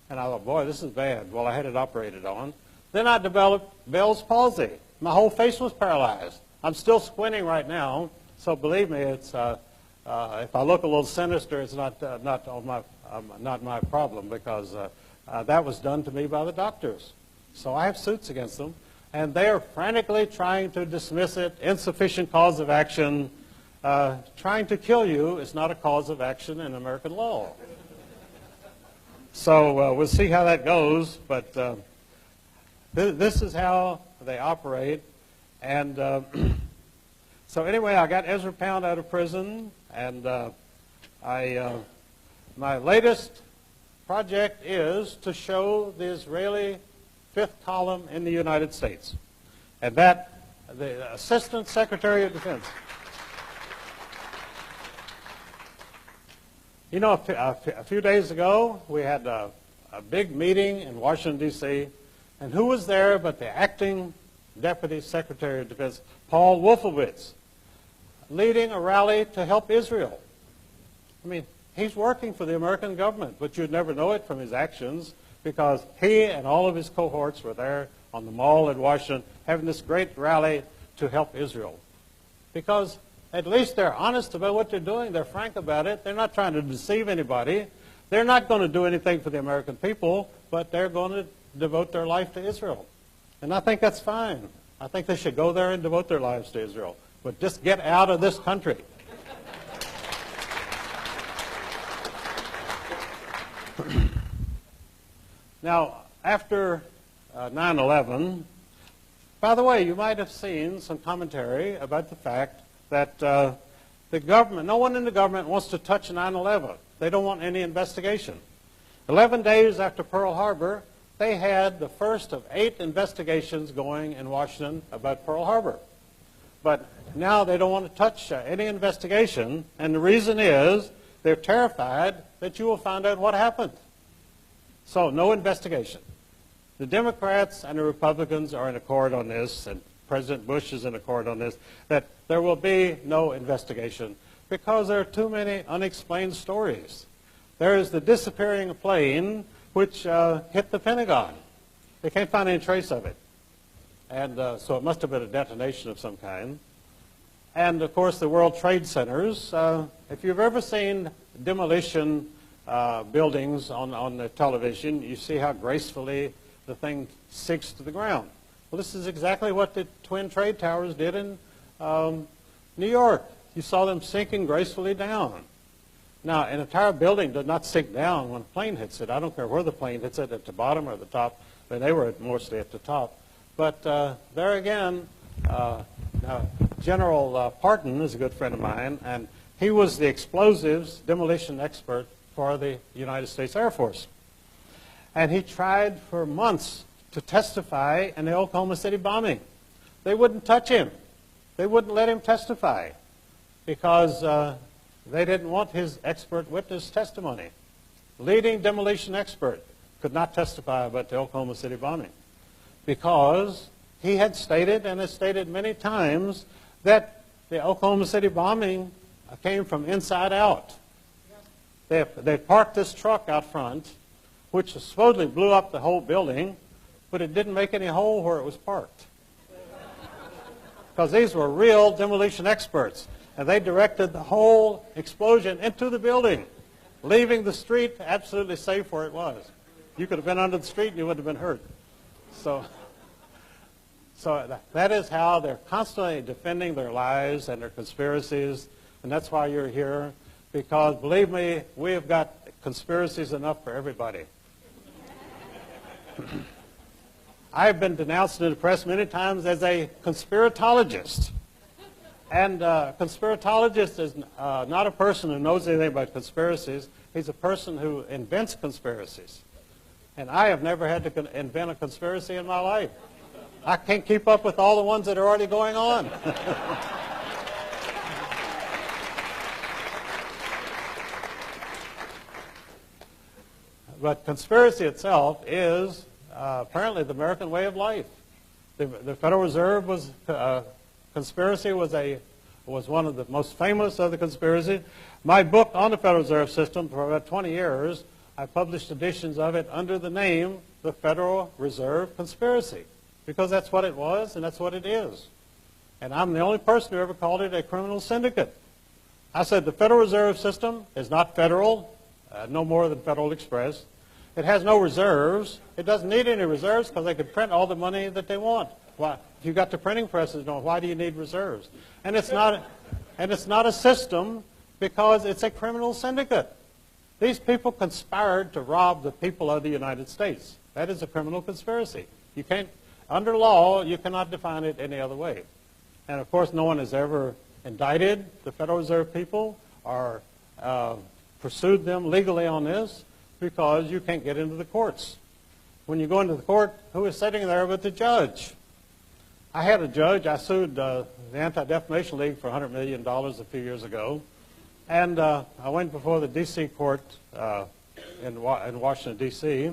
And I thought, boy, this is bad. Well, I had it operated on. Then I developed Bell's palsy. My whole face was paralyzed. I'm still squinting right now, so believe me, it's if I look a little sinister, it's not my problem because that was done to me by the doctors. So I have suits against them, and they are frantically trying to dismiss it. Insufficient cause of action. Trying to kill you is not a cause of action in American law. So we'll see how that goes, but this is how they operate. And so anyway, I got Ezra Pound out of prison, and my latest project is to show the Israeli fifth column in the United States. And that, the Assistant Secretary of Defense. You know, a few days ago, we had a big meeting in Washington, D.C., and who was there but the acting Deputy Secretary of Defense, Paul Wolfowitz, leading a rally to help Israel. I mean, he's working for the American government, but you'd never know it from his actions because he and all of his cohorts were there on the Mall in Washington having this great rally to help Israel. Because at least they're honest about what they're doing. They're frank about it. They're not trying to deceive anybody. They're not going to do anything for the American people, but they're going to devote their life to Israel. And I think that's fine. I think they should go there and devote their lives to Israel. But just get out of this country. Now, after 9/11, by the way, you might have seen some commentary about the fact that the government, no one in the government wants to touch 9/11. They don't want any investigation. 11 days after Pearl Harbor, they had the first of 8 investigations going in Washington about Pearl Harbor. But now they don't want to touch any investigation, and the reason is they're terrified that you will find out what happened. So no investigation. The Democrats and the Republicans are in accord on this, and President Bush is in accord on this, that there will be no investigation because there are too many unexplained stories. There is the disappearing plane which hit the Pentagon. They can't find any trace of it. And so it must have been a detonation of some kind. And, of course, the World Trade Centers. If you've ever seen demolition buildings on the television, you see how gracefully the thing sinks to the ground. Well, this is exactly what the Twin Trade Towers did in New York. you saw them sinking gracefully down. Now, an entire building does not sink down when a plane hits it. I don't care where the plane hits it, at the bottom or the top. But they were mostly at the top. But there again, now General Parton is a good friend of mine, and he was the explosives demolition expert for the United States Air Force. And he tried for months to testify in the Oklahoma City bombing. They wouldn't touch him. They wouldn't let him testify because they didn't want his expert witness testimony. Leading demolition expert could not testify about the Oklahoma City bombing because he had stated, and has stated many times, that the Oklahoma City bombing came from inside out. They parked this truck out front, which supposedly blew up the whole building, but it didn't make any hole where it was parked. Because these were real demolition experts, and they directed the whole explosion into the building, leaving the street absolutely safe where it was. You could have been under the street and you wouldn't have been hurt. So that is how they're constantly defending their lies and their conspiracies, and that's why you're here, because believe me, we have got conspiracies enough for everybody. I've been denounced in the press many times as a conspiratologist. And a conspiratologist is not a person who knows anything about conspiracies. He's a person who invents conspiracies. And I have never had to invent a conspiracy in my life. I can't keep up with all the ones that are already going on. But conspiracy itself is apparently the American way of life. The Federal Reserve was conspiracy was one of the most famous of the conspiracies. My book on the Federal Reserve System for about 20 years, I published editions of it under the name the Federal Reserve Conspiracy, because that's what it was and that's what it is. And I'm the only person who ever called it a criminal syndicate. I said the Federal Reserve System is not federal, no more than Federal Express. It has no reserves. It doesn't need any reserves because they could print all the money that they want. Why? If you've got the printing presses, why do you need reserves? And it's not a system because it's a criminal syndicate. These people conspired to rob the people of the United States. That is a criminal conspiracy. You can't, under law, you cannot define it any other way. And of course, no one has ever indicted the Federal Reserve people or pursued them legally on this because you can't get into the courts. When you go into the court, who is sitting there but the judge? I had a judge. I sued the Anti-Defamation League for $100 million a few years ago. And I went before the D.C. court in Washington, D.C.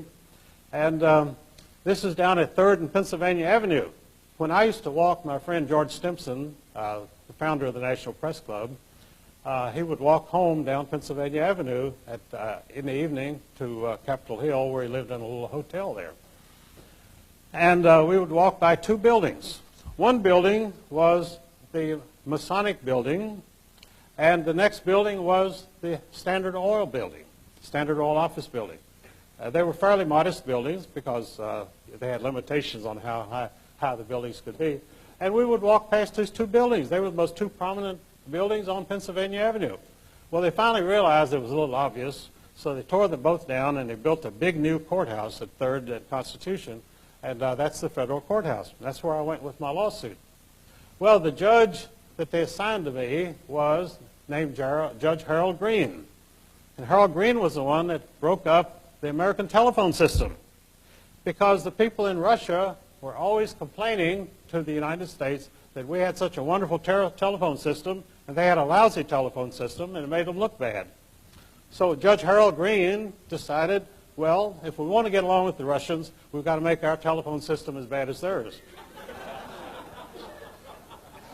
And this is down at 3rd and Pennsylvania Avenue. When I used to walk, my friend George Stimson, the founder of the National Press Club, he would walk home down Pennsylvania Avenue in the evening to Capitol Hill, where he lived in a little hotel there. And we would walk by two buildings. One building was the Masonic building, and the next building was the Standard Oil building, Standard Oil office building. They were fairly modest buildings because they had limitations on how high the buildings could be. And we would walk past these two buildings. They were the most two prominent buildings on Pennsylvania Avenue. Well, they finally realized it was a little obvious, so they tore them both down and they built a big new courthouse at 3rd and Constitution, and that's the federal courthouse. That's where I went with my lawsuit. Well, the judge that they assigned to me was named Judge Harold Green. And Harold Green was the one that broke up the American telephone system because the people in Russia were always complaining to the United States that we had such a wonderful telephone system and they had a lousy telephone system and it made them look bad. So Judge Harold Green decided, well, if we want to get along with the Russians, we've got to make our telephone system as bad as theirs.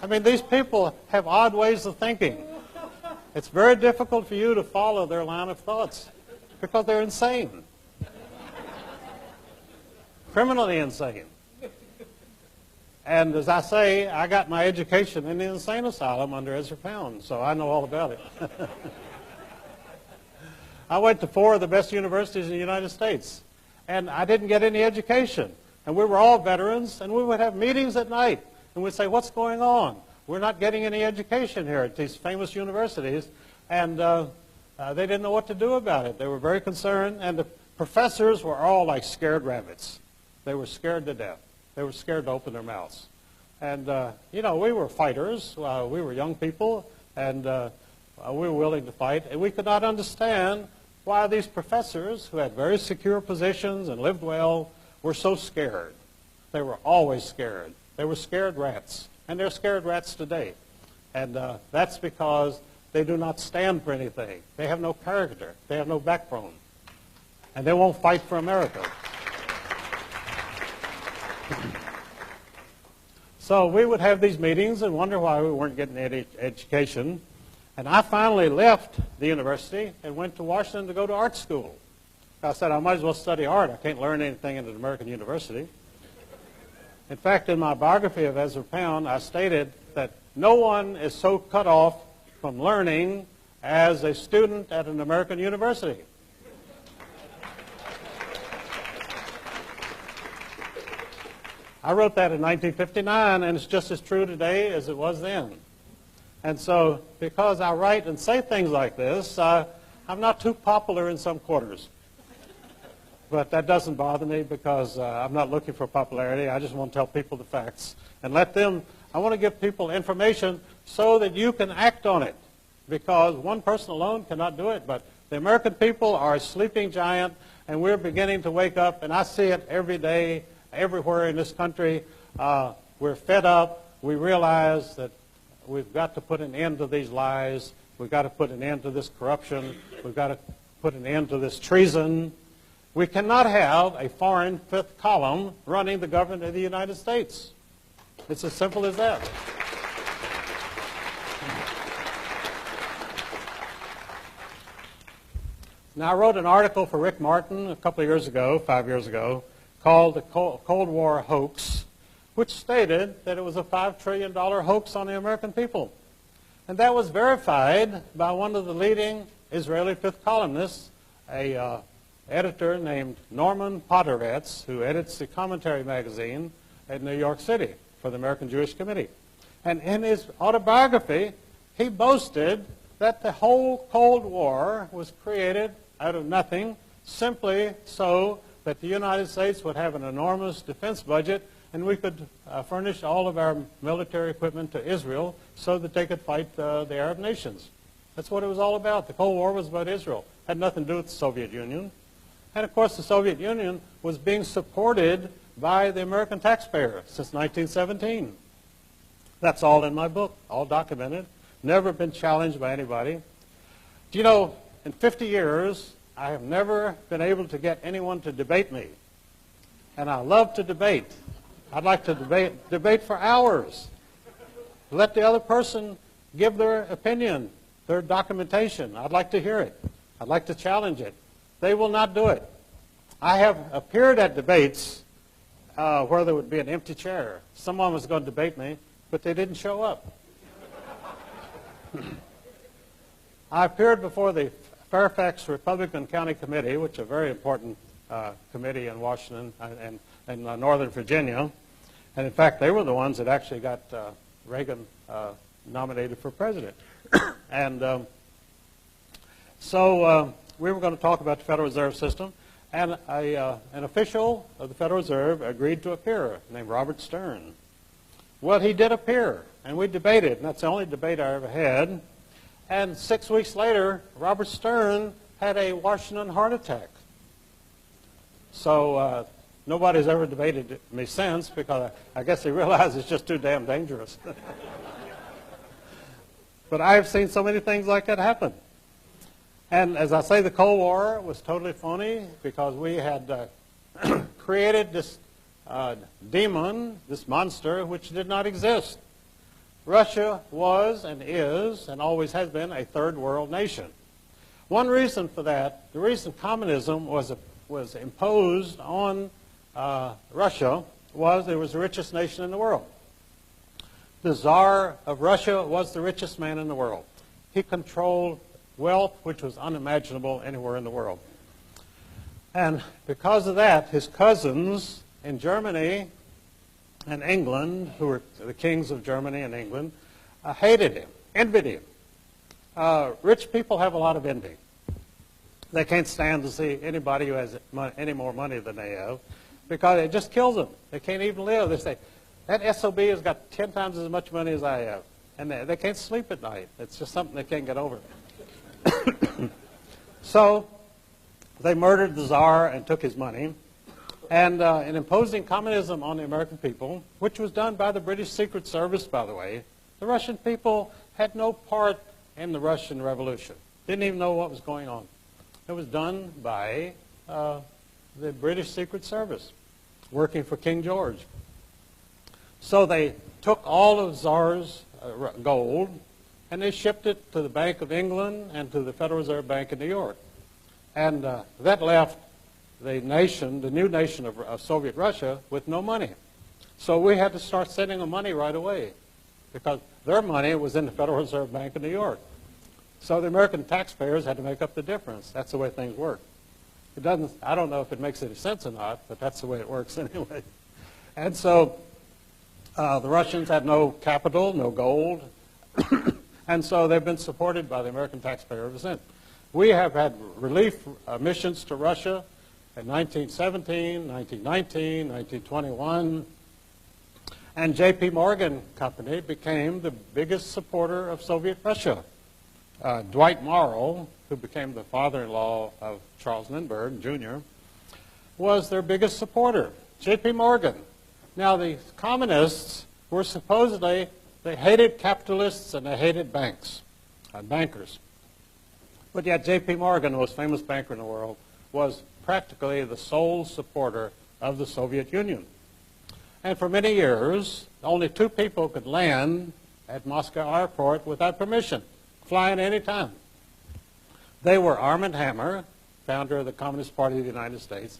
I mean, these people have odd ways of thinking. It's very difficult for you to follow their line of thoughts because they're insane. Criminally insane. And as I say, I got my education in the insane asylum under Ezra Pound, so I know all about it. I went to 4 of the best universities in the United States, and I didn't get any education. And we were all veterans, and we would have meetings at night, and we'd say, what's going on? we're not getting any education here at these famous universities, and they didn't know what to do about it. They were very concerned, and the professors were all like scared rabbits. They were scared to death. They were scared to open their mouths. And, you know, we were fighters. We were young people, and we were willing to fight. And we could not understand why these professors, who had very secure positions and lived well, were so scared. They were always scared. They were scared rats. And they're scared rats today. And that's because they do not stand for anything. They have no character. They have no backbone. And they won't fight for America. So we would have these meetings and wonder why we weren't getting any education. And I finally left the university and went to Washington to go to art school. I said, I might as well study art. I can't learn anything at an American university. In fact, in my biography of Ezra Pound, I stated that no one is so cut off from learning as a student at an American university. I wrote that in 1959, and it's just as true today as it was then. And so, because I write and say things like this, I'm not too popular in some quarters. But that doesn't bother me because I'm not looking for popularity. I just want to tell people the facts and let them, I want to give people information so that you can act on it. Because one person alone cannot do it, but the American people are a sleeping giant, and we're beginning to wake up, and I see it every day, everywhere in this country. We're fed up. We realize that we've got to put an end to these lies. We've got to put an end to this corruption. We've got to put an end to this treason. We cannot have a foreign fifth column running the government of the United States. It's as simple as that. Now, I wrote an article for Rick Martin a couple of years ago, 5 years ago, called The Cold War Hoax, which stated that it was a $5 trillion hoax on the American people. And that was verified by one of the leading Israeli fifth columnists, a editor named Norman Podhoretz, who edits the Commentary magazine in New York City for the American Jewish Committee. And in his autobiography, he boasted that the whole Cold War was created out of nothing, simply so that the United States would have an enormous defense budget and we could furnish all of our military equipment to Israel so that they could fight the Arab nations. That's what it was all about. The Cold War was about Israel. It had nothing to do with the Soviet Union. And, of course, the Soviet Union was being supported by the American taxpayer since 1917. That's all in my book, all documented, never been challenged by anybody. Do you know, in 50 years, I have never been able to get anyone to debate me. And I love to debate. I'd like to debate for hours. Let the other person give their opinion, their documentation. I'd like to hear it. I'd like to challenge it. They will not do it. I have appeared at debates where there would be an empty chair. Someone was going to debate me, but they didn't show up. I appeared before the Fairfax Republican County Committee, which is a very important committee in Washington and Northern Virginia. And in fact, they were the ones that actually got Reagan nominated for president. And so we were going to talk about the Federal Reserve System, and an official of the Federal Reserve agreed to appear, named Robert Stern. Well, he did appear, and we debated, and that's the only debate I ever had. And 6 weeks later, Robert Stern had a Washington heart attack. So nobody's ever debated me since, because I guess they realize it's just too damn dangerous. But I have seen so many things like that happen. And as I say, the Cold War was totally phony because we had created this demon, this monster, which did not exist. Russia was and is and always has been a third world nation. One reason for that, the reason communism was imposed on Russia was it was the richest nation in the world. The Tsar of Russia was the richest man in the world. He controlled wealth which was unimaginable anywhere in the world. And because of that, his cousins in Germany and England, who were the kings of Germany and England, hated him, envied him. Rich people have a lot of envy. They can't stand to see anybody who has any more money than they have because it just kills them. They can't even live. They say, that SOB has got 10 times as much money as I have. And they can't sleep at night. It's just something they can't get over. So they murdered the Tsar and took his money. And in imposing communism on the American people, which was done by the British Secret Service, by the way, the Russian people had no part in the Russian Revolution. Didn't even know what was going on. It was done by the British Secret Service, working for King George. So they took all of Tsar's gold, and they shipped it to the Bank of England and to the Federal Reserve Bank in New York. And that left the nation, the new nation of Soviet Russia, with no money. So we had to start sending them money right away because their money was in the Federal Reserve Bank in New York. So the American taxpayers had to make up the difference. That's the way things work. It doesn't, I don't know if it makes any sense or not, but that's the way it works anyway. And so the Russians had no capital, no gold, and so they've been supported by the American taxpayer ever since. We have had relief missions to Russia in 1917, 1919, 1921, and J.P. Morgan Company became the biggest supporter of Soviet Russia. Dwight Morrow, who became the father-in-law of Charles Lindbergh, Jr., was their biggest supporter, J.P. Morgan. Now, the communists were supposedly, they hated capitalists and they hated banks, bankers. But yet J.P. Morgan, the most famous banker in the world, was practically the sole supporter of the Soviet Union. And for many years, only 2 people could land at Moscow airport without permission, flying any time. They were Armand Hammer, founder of the Communist Party of the United States,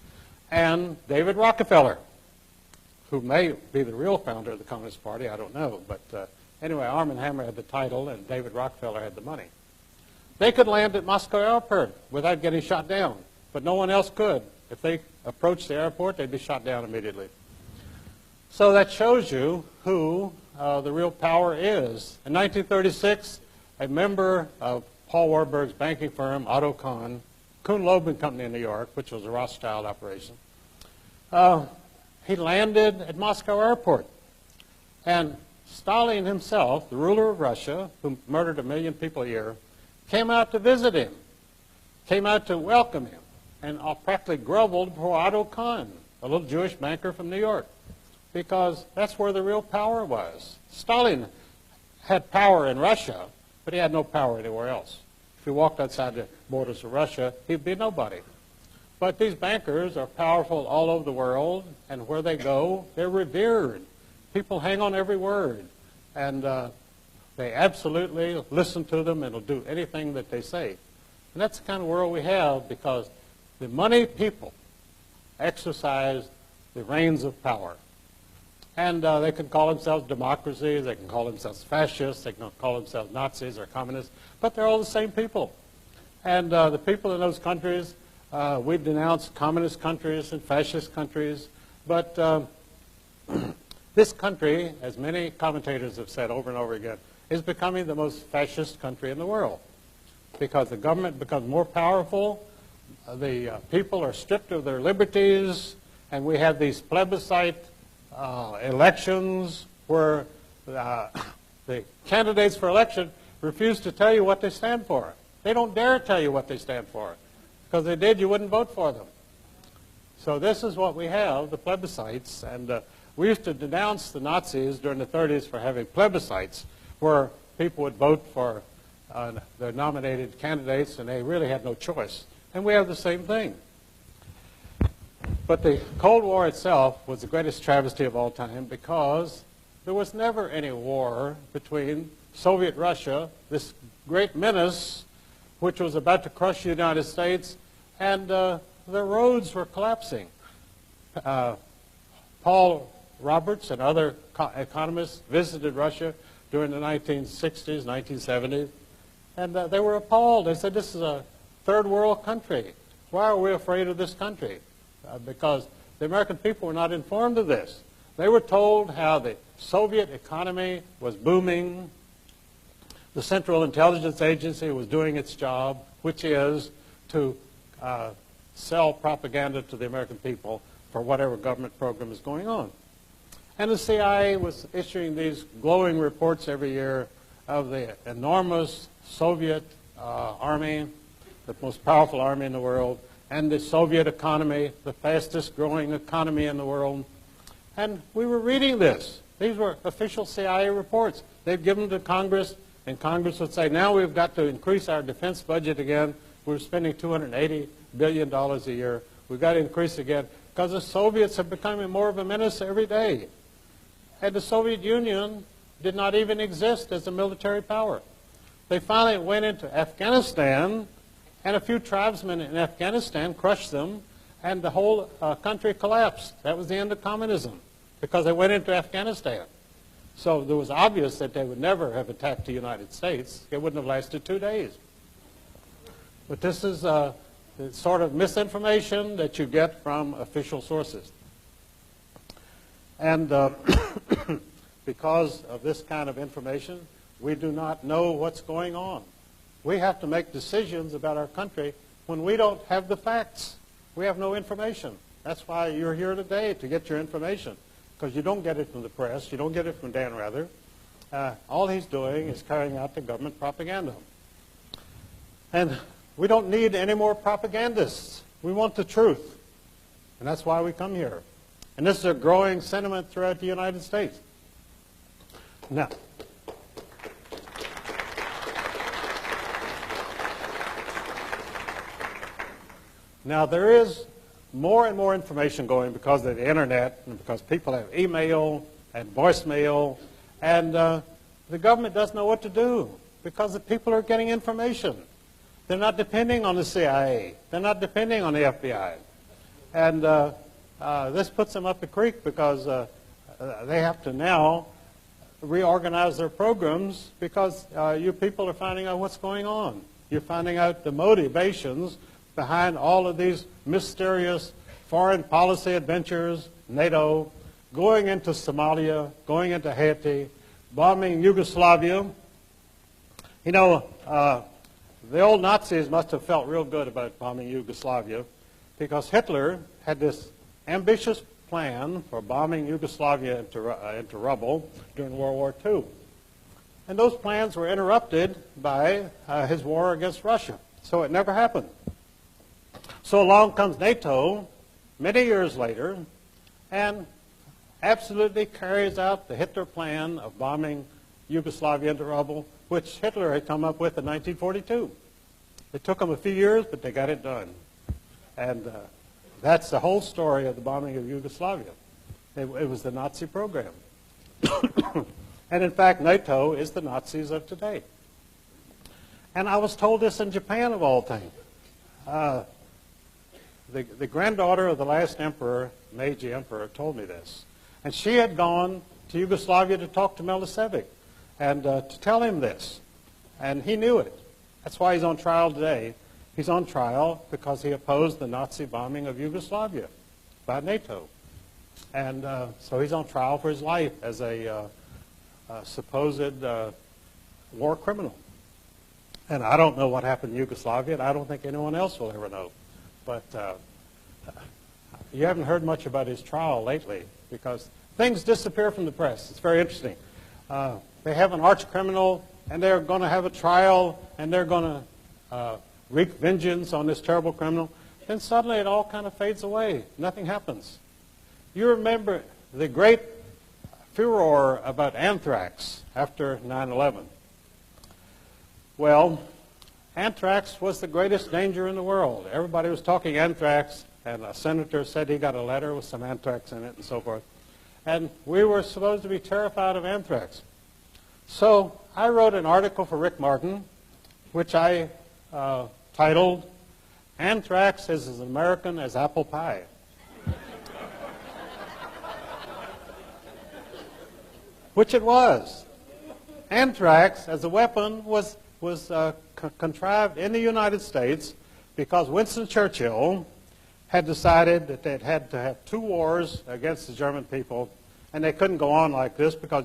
and David Rockefeller, who may be the real founder of the Communist Party, I don't know. But anyway, Armand Hammer had the title and David Rockefeller had the money. They could land at Moscow airport without getting shot down, but no one else could. If they approached the airport, they'd be shot down immediately. So that shows you who the real power is. In 1936, a member of Paul Warburg's banking firm, Otto Kuhn Loeb and Company in New York, which was a Rothschild operation, he landed at Moscow airport. And Stalin himself, the ruler of Russia, who murdered 1 million people a year, came out to visit him, came out to welcome him, and practically groveled before Otto Kuhn, a little Jewish banker from New York, because that's where the real power was. Stalin had power in Russia, but he had no power anywhere else. If he walked outside the borders of Russia, he'd be nobody. But these bankers are powerful all over the world, and where they go, they're revered. People hang on every word, and they absolutely listen to them and will do anything that they say. And that's the kind of world we have because the money people exercise the reins of power. And they can call themselves democracies, they can call themselves fascists, they can call themselves Nazis or communists, but they're all the same people. And the people in those countries, we've denounced communist countries and fascist countries, but this country, as many commentators have said over and over again, is becoming the most fascist country in the world because the government becomes more powerful, the people are stripped of their liberties, and we have these plebiscite elections where the candidates for election refuse to tell you what they stand for. They don't dare tell you what they stand for, because if they did, you wouldn't vote for them. So this is what we have, the plebiscites, and we used to denounce the Nazis during the 30s for having plebiscites where people would vote for their nominated candidates and they really had no choice. And we have the same thing. But the Cold War itself was the greatest travesty of all time because there was never any war between Soviet Russia, this great menace which was about to crush the United States, and the roads were collapsing. Paul Roberts and other economists visited Russia during the 1960s, 1970s, and they were appalled. They said, this is a third world country. Why are we afraid of this country? Because the American people were not informed of this. They were told how the Soviet economy was booming, The Central Intelligence Agency was doing its job, which is to sell propaganda to the American people for whatever government program is going on. And the CIA was issuing these glowing reports every year of the enormous Soviet army, the most powerful army in the world, and the Soviet economy, the fastest growing economy in the world. And we were reading this. These were official CIA reports. They'd give them to Congress, and Congress would say, now we've got to increase our defense budget again. We're spending $280 billion a year. We've got to increase again because the Soviets are becoming more of a menace every day. And the Soviet Union did not even exist as a military power. They finally went into Afghanistan, and a few tribesmen in Afghanistan crushed them, and the whole country collapsed. That was the end of communism, because they went into Afghanistan. So it was obvious that they would never have attacked the United States. It wouldn't have lasted 2 days. But this is the sort of misinformation that you get from official sources. And because of this kind of information, we do not know what's going on. We have to make decisions about our country when we don't have the facts. We have no information. That's why you're here today, to get your information, because you don't get it from the press. You don't get it from Dan Rather. All he's doing is carrying out the government propaganda. And we don't need any more propagandists. We want the truth. And that's why we come here. And this is a growing sentiment throughout the United States. Now there is more and more information going because of the internet and because people have email and voicemail, and the government doesn't know what to do because the people are getting information. They're not depending on the CIA. They're not depending on the FBI. And this puts them up the creek because they have to now reorganize their programs because you people are finding out what's going on. You're finding out the motivations behind all of these mysterious foreign policy adventures, NATO, going into Somalia, going into Haiti, bombing Yugoslavia. You know, the old Nazis must have felt real good about bombing Yugoslavia because Hitler had this ambitious plan for bombing Yugoslavia into rubble during World War II. And those plans were interrupted by his war against Russia. So it never happened. So along comes NATO many years later and absolutely carries out the Hitler plan of bombing Yugoslavia into rubble, which Hitler had come up with in 1942. It took them a few years, but they got it done. And that's the whole story of the bombing of Yugoslavia. It was the Nazi program. And in fact, NATO is the Nazis of today. And I was told this in Japan, of all things. The granddaughter of the last emperor, Meiji Emperor, told me this. And she had gone to Yugoslavia to talk to Milosevic and to tell him this. And he knew it. That's why he's on trial today. He's on trial because he opposed the Nazi bombing of Yugoslavia by NATO. And so he's on trial for his life as a supposed war criminal. And I don't know what happened in Yugoslavia, and I don't think anyone else will ever know. But you haven't heard much about his trial lately because things disappear from the press. It's very interesting. They have an arch criminal, and they're going to have a trial, and they're going to wreak vengeance on this terrible criminal. Then suddenly it all kind of fades away. Nothing happens. You remember the great furor about anthrax after 9/11. Well, anthrax was the greatest danger in the world. Everybody was talking anthrax, and a senator said he got a letter with some anthrax in it and so forth. And we were supposed to be terrified of anthrax. So I wrote an article for Rick Martin, which I titled, "Anthrax is as American as Apple Pie." Which it was. Anthrax as a weapon was contrived in the United States because Winston Churchill had decided that they had to have 2 wars against the German people, and they couldn't go on like this because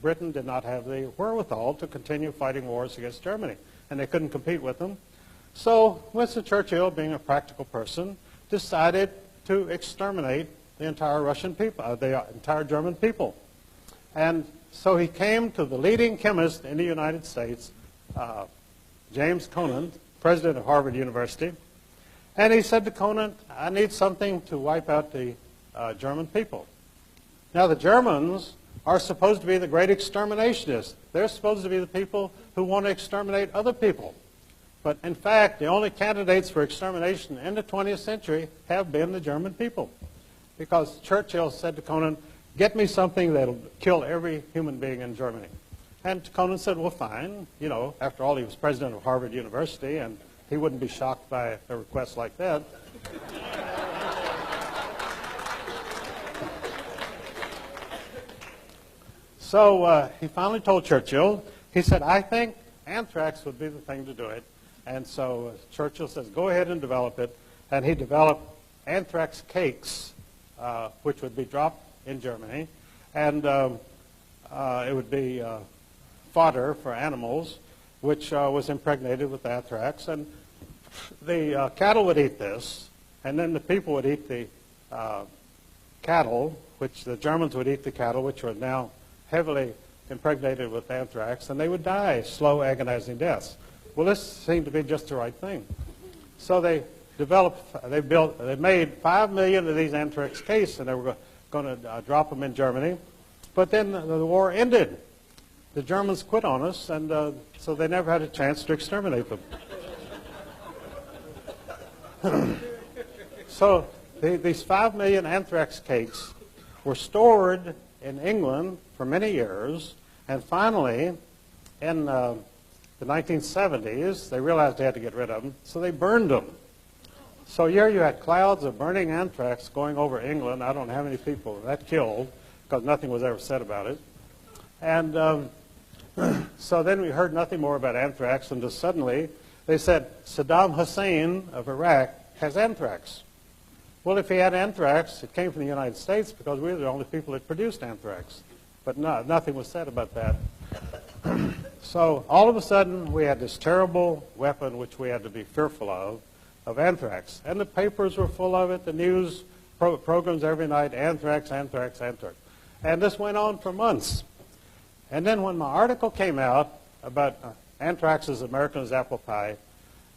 Britain did not have the wherewithal to continue fighting wars against Germany, and they couldn't compete with them. So Winston Churchill, being a practical person, decided to exterminate the entire Russian people, the entire German people. And so he came to the leading chemist in the United States, James Conant, president of Harvard University, and he said to Conant, I need something to wipe out the German people. Now, the Germans are supposed to be the great exterminationists. They're supposed to be the people who want to exterminate other people. But in fact, the only candidates for extermination in the 20th century have been the German people. Because Churchill said to Conant, get me something that'll kill every human being in Germany. And Conant said, well, fine. You know, after all, he was president of Harvard University, and he wouldn't be shocked by a request like that. So he finally told Churchill, he said, I think anthrax would be the thing to do it. And so Churchill says, go ahead and develop it. And he developed anthrax cakes, which would be dropped in Germany. And it would be fodder for animals, which was impregnated with anthrax. And the cattle would eat this, and then the people would eat the cattle, which the Germans would eat the cattle, which were now heavily impregnated with anthrax, and they would die slow, agonizing deaths. Well, this seemed to be just the right thing. So they made 5 million of these anthrax cases, and they were going to drop them in Germany. But then the war ended. The Germans quit on us, and so they never had a chance to exterminate them. So these 5 million anthrax cakes were stored in England for many years, and finally, in the 1970s, they realized they had to get rid of them, so they burned them. So here you had clouds of burning anthrax going over England. I don't know how many people that killed, because nothing was ever said about it. And so then we heard nothing more about anthrax, and just suddenly they said, Saddam Hussein of Iraq has anthrax. Well, if he had anthrax, it came from the United States because we were the only people that produced anthrax. But no, nothing was said about that. So all of a sudden, we had this terrible weapon which we had to be fearful of anthrax. And the papers were full of it, the news programs every night, anthrax, anthrax, anthrax. And this went on for months. And then when my article came out about anthrax as American as apple pie,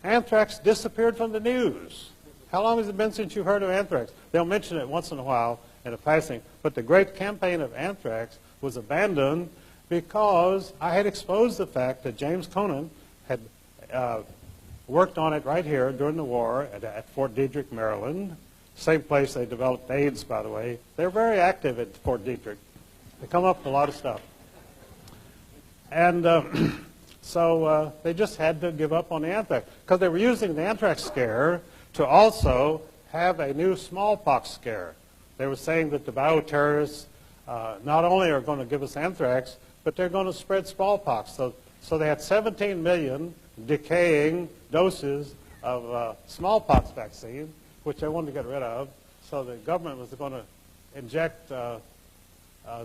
anthrax disappeared from the news. How long has it been since you've heard of anthrax? They'll mention it once in a while in a passing, but the great campaign of anthrax was abandoned because I had exposed the fact that James Conant had worked on it right here during the war at Fort Detrick, Maryland. Same place they developed AIDS, by the way. They're very active at Fort Detrick. They come up with a lot of stuff. And so they just had to give up on the anthrax because they were using the anthrax scare to also have a new smallpox scare. They were saying that the bioterrorists not only are going to give us anthrax, but they're going to spread smallpox. So they had 17 million decaying doses of smallpox vaccine, which they wanted to get rid of. So the government was going to inject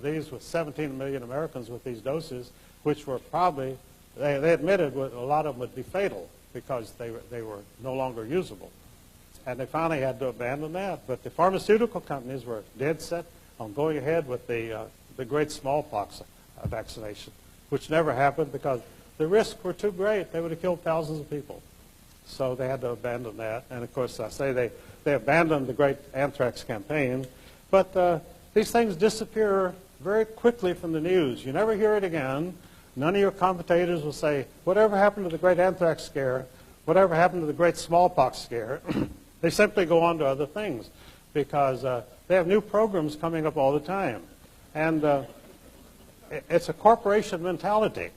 these with 17 million Americans with these doses, which were probably, they admitted a lot of them would be fatal because they were no longer usable. And they finally had to abandon that. But the pharmaceutical companies were dead set on going ahead with the great smallpox vaccination, which never happened because the risks were too great. They would have killed thousands of people. So they had to abandon that. And of course, I say they abandoned the great anthrax campaign. But these things disappear very quickly from the news. You never hear it again. None of your commentators will say, whatever happened to the great anthrax scare, whatever happened to the great smallpox scare. They simply go on to other things because they have new programs coming up all the time. And it's a corporation mentality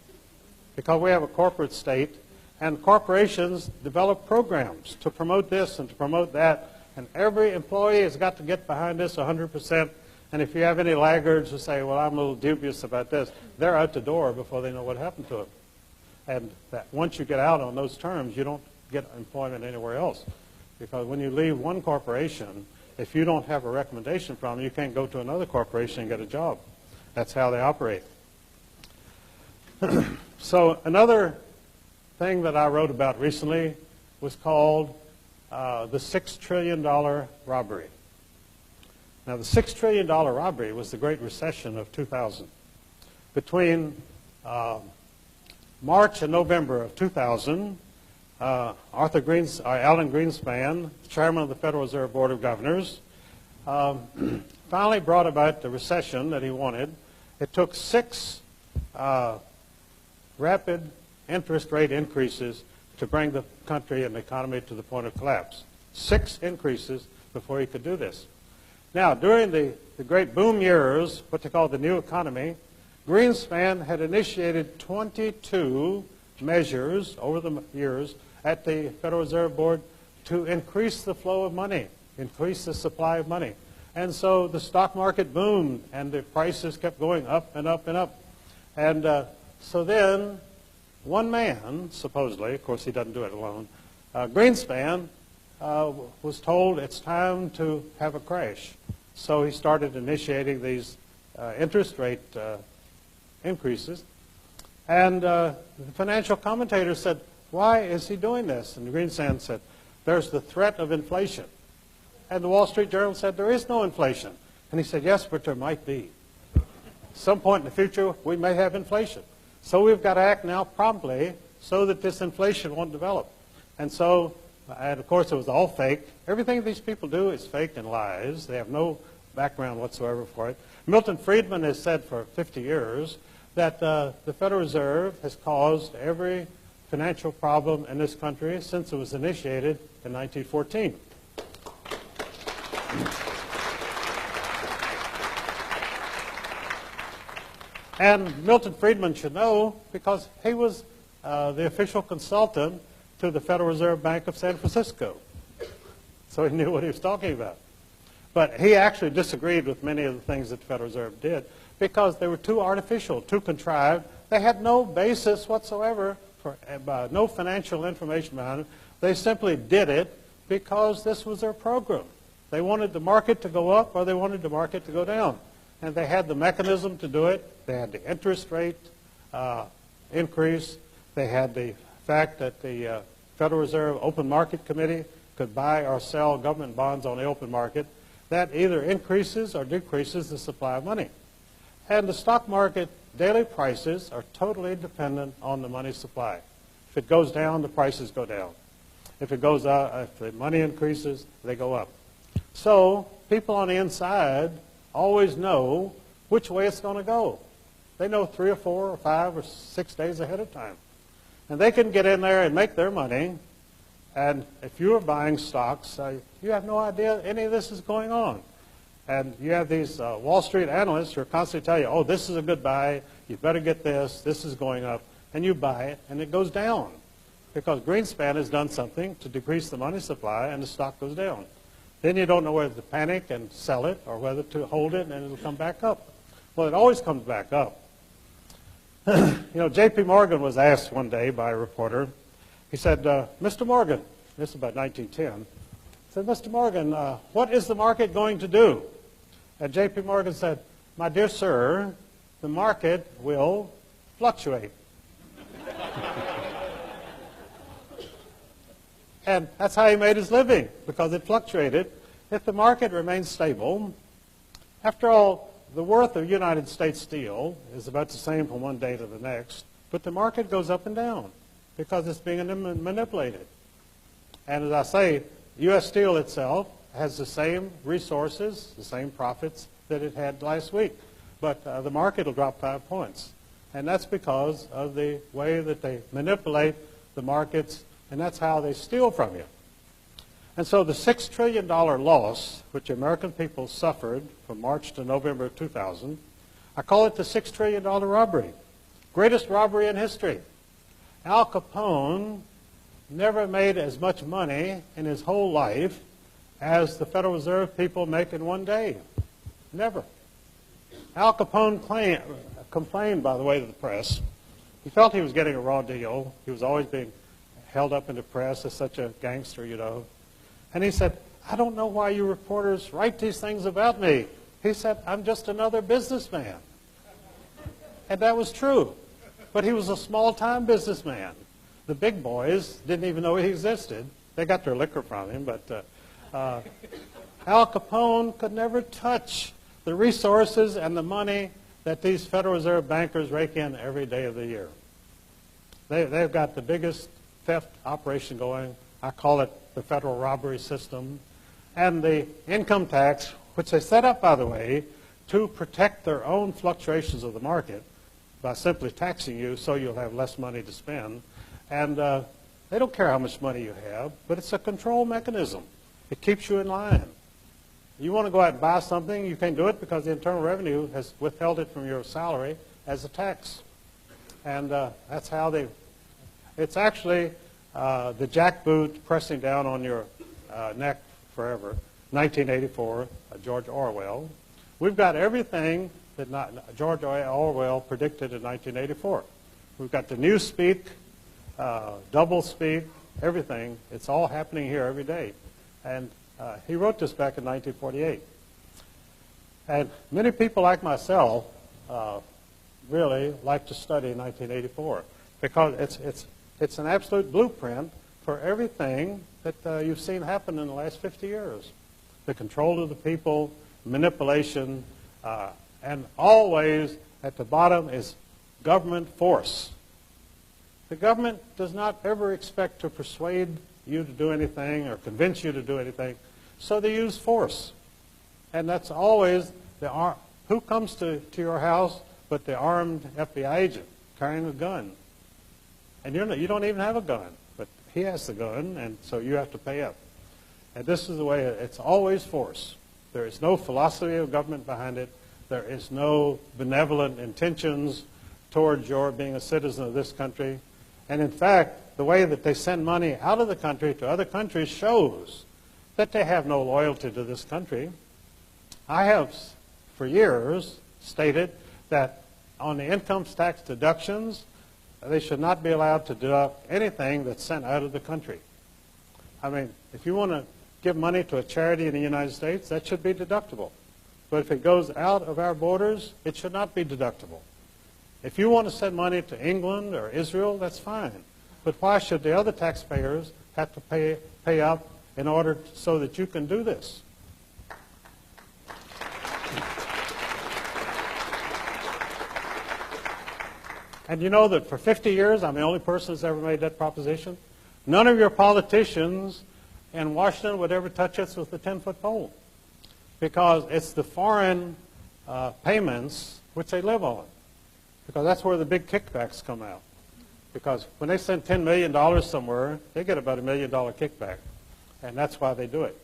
because we have a corporate state, and corporations develop programs to promote this and to promote that, and every employee has got to get behind this 100%. And if you have any laggards who say, well, I'm a little dubious about this, they're out the door before they know what happened to them. And that once you get out on those terms, you don't get employment anywhere else. Because when you leave one corporation, if you don't have a recommendation from them, you can't go to another corporation and get a job. That's how they operate. So another thing that I wrote about recently was called the $6 trillion robbery. Now, the $6 trillion robbery was the Great Recession of 2000. Between March and November of 2000, Alan Greenspan, chairman of the Federal Reserve Board of Governors, finally brought about the recession that he wanted. It took 6 rapid interest rate increases to bring the country and the economy to the point of collapse. 6 increases before he could do this. Now, during the great boom years, what they call the new economy, Greenspan had initiated 22 measures over the years at the Federal Reserve Board to increase the flow of money, increase the supply of money. And so the stock market boomed, and the prices kept going up and up and up. And so then one man, supposedly, of course he doesn't do it alone, Greenspan was told it's time to have a crash. So he started initiating these interest rate increases. And the financial commentators said, why is he doing this? And Greenspan said, there's the threat of inflation. And the Wall Street Journal said, there is no inflation. And he said, yes, but there might be. Some point in the future, we may have inflation. So we've got to act now promptly so that this inflation won't develop. And so, and of course, it was all fake. Everything these people do is fake and lies. They have no background whatsoever for it. Milton Friedman has said for 50 years that the Federal Reserve has caused every financial problem in this country since it was initiated in 1914. And Milton Friedman should know because he was the official consultant to the Federal Reserve Bank of San Francisco. So he knew what he was talking about. But he actually disagreed with many of the things that the Federal Reserve did because they were too artificial, too contrived. They had no basis whatsoever, for no financial information behind it. They simply did it because this was their program. They wanted the market to go up or they wanted the market to go down. And they had the mechanism to do it. They had the interest rate increase. They had the fact that the Federal Reserve Open Market Committee could buy or sell government bonds on the open market. That either increases or decreases the supply of money. And the stock market daily prices are totally dependent on the money supply. If it goes down, the prices go down. If it goes up, if the money increases, they go up. So people on the inside always know which way it's going to go. They know 3 or 4 or 5 or 6 days ahead of time. And they can get in there and make their money. And if you are buying stocks, you have no idea any of this is going on. And you have these Wall Street analysts who are constantly telling you, oh, this is a good buy, you better get this is going up. And you buy it, and it goes down. Because Greenspan has done something to decrease the money supply, and the stock goes down. Then you don't know whether to panic and sell it or whether to hold it and it'll come back up. Well, it always comes back up. You know, J.P. Morgan was asked one day by a reporter. He said, Mr. Morgan, this is about 1910, he said, Mr. Morgan, what is the market going to do? And J.P. Morgan said, my dear sir, the market will fluctuate. And that's how he made his living, because it fluctuated. If the market remains stable, after all, the worth of United States steel is about the same from one day to the next, but the market goes up and down because it's being manipulated. And as I say, U.S. Steel itself has the same resources, the same profits that it had last week, but the market will drop 5 points. And that's because of the way that they manipulate the markets, and that's how they steal from you. And so the $6 trillion loss, which American people suffered from March to November of 2000, I call it the $6 trillion robbery. Greatest robbery in history. Al Capone never made as much money in his whole life as the Federal Reserve people make in one day. Never. Al Capone complained, by the way, to the press. He felt he was getting a raw deal. He was always being held up in the press as such a gangster, you know. And he said, I don't know why you reporters write these things about me. He said, I'm just another businessman. And that was true. But he was a small-time businessman. The big boys didn't even know he existed. They got their liquor from him, but Al Capone could never touch the resources and the money that these Federal Reserve bankers rake in every day of the year. They've got the biggest theft operation going. I call it the federal robbery system. And the income tax, which they set up, by the way, to protect their own fluctuations of the market by simply taxing you so you'll have less money to spend. And they don't care how much money you have, but it's a control mechanism. It keeps you in line. You want to go out and buy something, you can't do it because the Internal Revenue has withheld it from your salary as a tax. And that's how it's actually the jackboot pressing down on your neck forever. 1984, George Orwell. We've got everything that George Orwell predicted in 1984. We've got the newspeak, double speak, everything. It's all happening here every day. And he wrote this back in 1948. And many people like myself really like to study 1984 because it's an absolute blueprint for everything that you've seen happen in the last 50 years. The control of the people, manipulation, and always at the bottom is government force. The government does not ever expect to persuade you to do anything or convince you to do anything, so they use force. And that's always who comes to your house but the armed FBI agent carrying a gun. And you don't even have a gun, but he has the gun, and so you have to pay up. And this is the way it's always force. There is no philosophy of government behind it. There is no benevolent intentions towards your being a citizen of this country. And in fact, the way that they send money out of the country to other countries shows that they have no loyalty to this country. I have, for years, stated that on the income tax deductions, they should not be allowed to deduct anything that's sent out of the country. I mean, if you want to give money to a charity in the United States, that should be deductible. But if it goes out of our borders, it should not be deductible. If you want to send money to England or Israel, that's fine. But why should the other taxpayers have to pay up in order so that you can do this? And you know that for 50 years, I'm the only person who's ever made that proposition. None of your politicians in Washington would ever touch us with a 10-foot pole because it's the foreign payments which they live on, because that's where the big kickbacks come out. Because when they send $10 million somewhere, they get about $1 million kickback, and that's why they do it.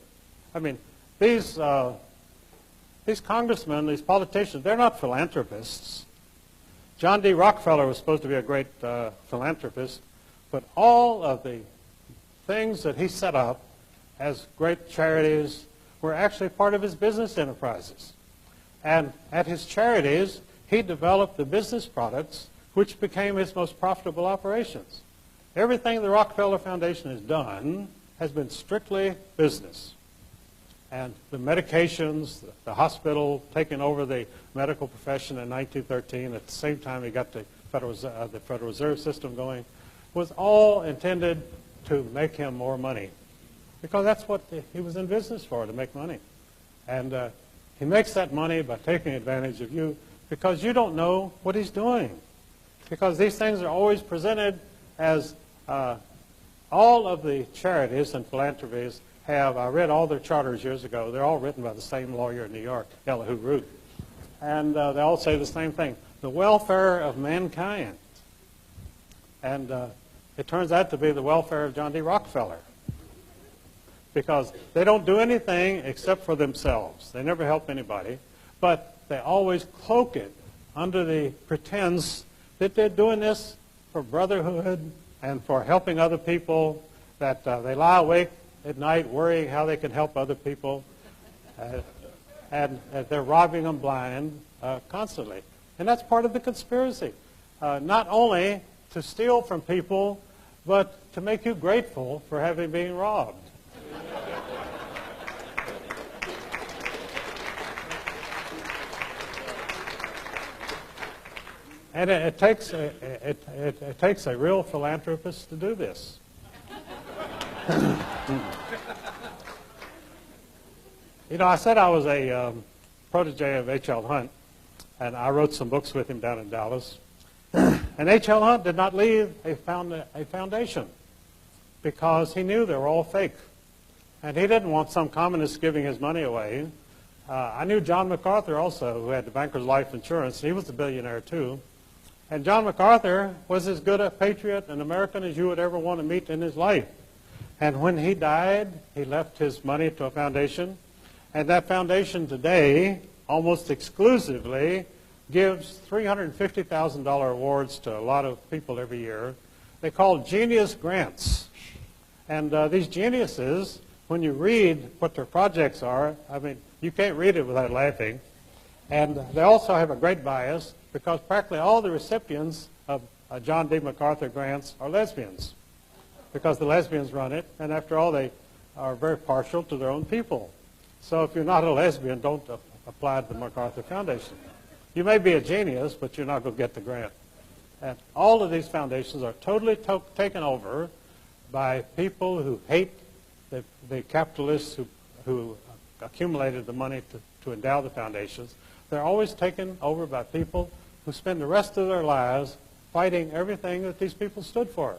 I mean, these congressmen, these politicians, they're not philanthropists. John D. Rockefeller was supposed to be a great philanthropist, but all of the things that he set up as great charities were actually part of his business enterprises. And at his charities, he developed the business products which became his most profitable operations. Everything the Rockefeller Foundation has done has been strictly business. And the medications, the hospital taking over the medical profession in 1913, at the same time he got the Federal Reserve System going, was all intended to make him more money. Because that's what he was in business for, to make money. And he makes that money by taking advantage of you because you don't know what he's doing. Because these things are always presented as all of the charities and philanthropies have, I read all their charters years ago, they're all written by the same lawyer in New York, Elihu Root. And they all say the same thing, the welfare of mankind. And it turns out to be the welfare of John D. Rockefeller. Because they don't do anything except for themselves. They never help anybody. But they always cloak it under the pretense that they're doing this for brotherhood and for helping other people, that they lie awake at night worrying how they can help other people, and they're robbing them blind constantly. And that's part of the conspiracy. Not only to steal from people, but to make you grateful for having been robbed. And it takes a real philanthropist to do this. You know, I said I was a protege of H.L. Hunt, and I wrote some books with him down in Dallas. And H.L. Hunt did not leave a foundation because he knew they were all fake. And he didn't want some communist giving his money away. I knew John MacArthur also, who had the Bankers Life Insurance. He was a billionaire too. And John MacArthur was as good a patriot and American as you would ever want to meet in his life. And when he died, he left his money to a foundation. And that foundation today almost exclusively gives $350,000 awards to a lot of people every year. They call genius grants. And these geniuses, when you read what their projects are, I mean, you can't read it without laughing. And they also have a great bias because practically all the recipients of John D. MacArthur grants are lesbians because the lesbians run it. And after all, they are very partial to their own people. So if you're not a lesbian, don't apply to the MacArthur Foundation. You may be a genius, but you're not going to get the grant. And all of these foundations are totally taken over by people who hate the capitalists who accumulated the money to endow the foundations. They're always taken over by people who spend the rest of their lives fighting everything that these people stood for.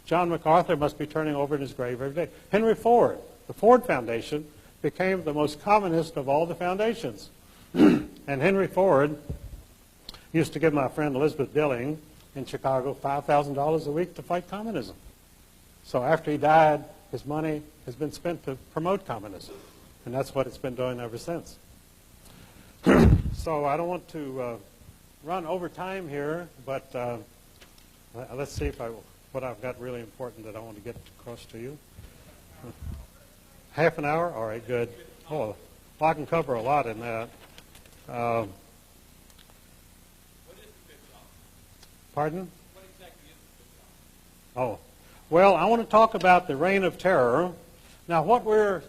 John MacArthur must be turning over in his grave every day. Henry Ford, the Ford Foundation, became the most communist of all the foundations. And Henry Ford used to give my friend Elizabeth Dilling in Chicago $5,000 a week to fight communism. So after he died, his money has been spent to promote communism. And that's what it's been doing ever since. So I don't want to run over time here, but let's see what I've got really important that I want to get across to you. Half an hour? All right, good. Oh, I can cover a lot in that. What is the fifth law? Pardon? What exactly is the fifth law? Oh, well, I want to talk about the reign of terror. Now, what we're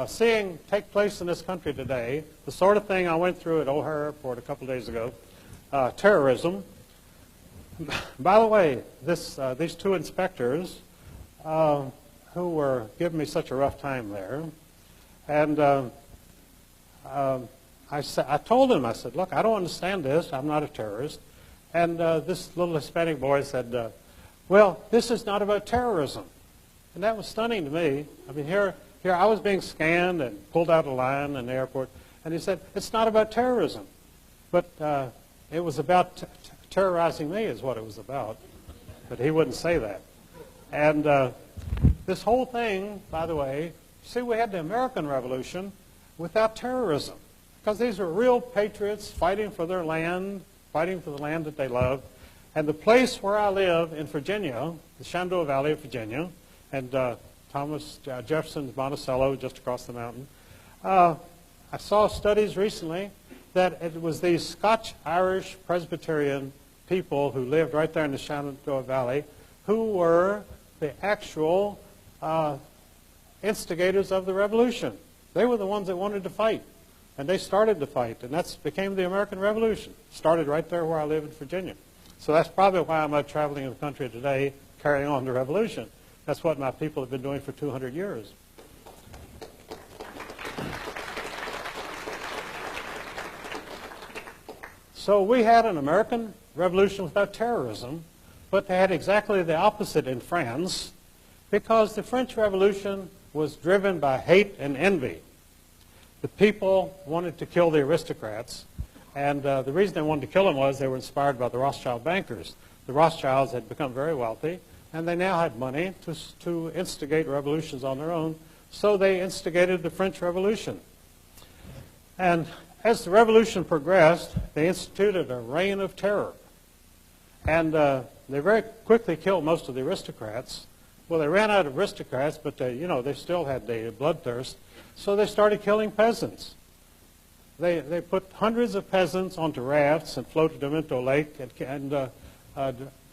seeing take place in this country today, the sort of thing I went through at O'Hare Airport a couple of days ago, terrorism. By the way, these two inspectors who were giving me such a rough time there, and I told them, I said, look, I don't understand this. I'm not a terrorist. And this little Hispanic boy said, well, this is not about terrorism. And that was stunning to me. I mean, here I was being scanned and pulled out of line in the airport, and he said, it's not about terrorism. But it was about terrorizing me is what it was about. But he wouldn't say that. And this whole thing, by the way, see, we had the American Revolution without terrorism. Because these were real patriots fighting for their land, fighting for the land that they loved. And the place where I live in Virginia, the Shenandoah Valley of Virginia, and Thomas Jefferson's Monticello just across the mountain, I saw studies recently that it was these Scotch-Irish Presbyterian people who lived right there in the Shenandoah Valley who were the actual instigators of the revolution. They were the ones that wanted to fight. And they started the fight, and that became the American Revolution. Started right there where I live in Virginia. So that's probably why I'm out traveling in the country today, carrying on the revolution. That's what my people have been doing for 200 years. So we had an American Revolution without terrorism, but they had exactly the opposite in France, because the French Revolution was driven by hate and envy. The people wanted to kill the aristocrats, and the reason they wanted to kill them was they were inspired by the Rothschild bankers. The Rothschilds had become very wealthy, and they now had money to instigate revolutions on their own, so they instigated the French Revolution. And as the revolution progressed, they instituted a reign of terror. And they very quickly killed most of the aristocrats. Well, they ran out of aristocrats, but they still had the bloodthirst. So they started killing peasants. They put hundreds of peasants onto rafts and floated them into a lake and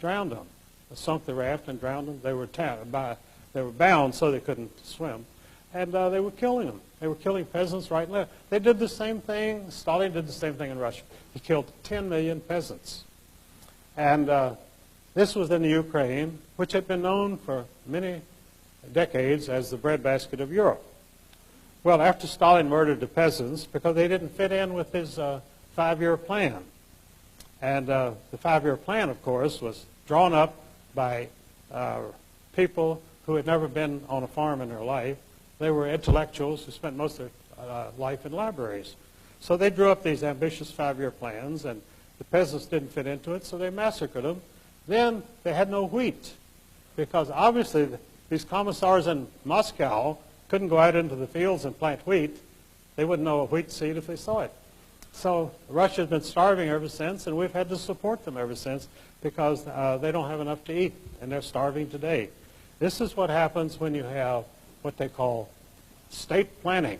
drowned them. They sunk the raft and drowned them. They were bound so they couldn't swim. And they were killing them. They were killing peasants right and left. They did the same thing. Stalin did the same thing in Russia. He killed 10 million peasants. And this was in the Ukraine, which had been known for many decades as the breadbasket of Europe. Well, after Stalin murdered the peasants because they didn't fit in with his 5-year plan. And the 5-year plan, of course, was drawn up by people who had never been on a farm in their life. They were intellectuals who spent most of their life in libraries. So they drew up these ambitious 5-year plans, and the peasants didn't fit into it, so they massacred them. Then they had no wheat, because obviously these commissars in Moscow couldn't go out into the fields and plant wheat. They wouldn't know a wheat seed if they saw it. So Russia's been starving ever since, and we've had to support them ever since because they don't have enough to eat, and they're starving today. This is what happens when you have what they call state planning.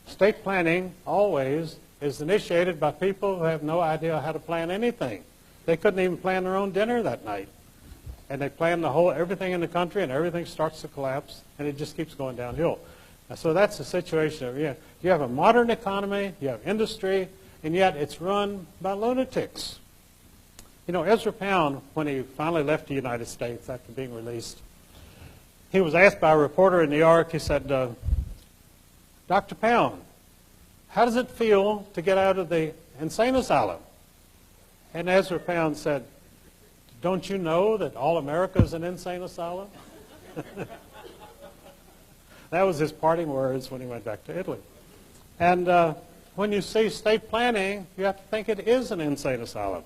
State planning always is initiated by people who have no idea how to plan anything. They couldn't even plan their own dinner that night. And they plan everything in the country, and everything starts to collapse, and it just keeps going downhill. So that's the situation. You have a modern economy, you have industry, and yet it's run by lunatics. You know, Ezra Pound, when he finally left the United States after being released, he was asked by a reporter in New York, he said, Dr. Pound, how does it feel to get out of the insane asylum? And Ezra Pound said, don't you know that all America is an insane asylum? That was his parting words when he went back to Italy. And when you see state planning, you have to think it is an insane asylum.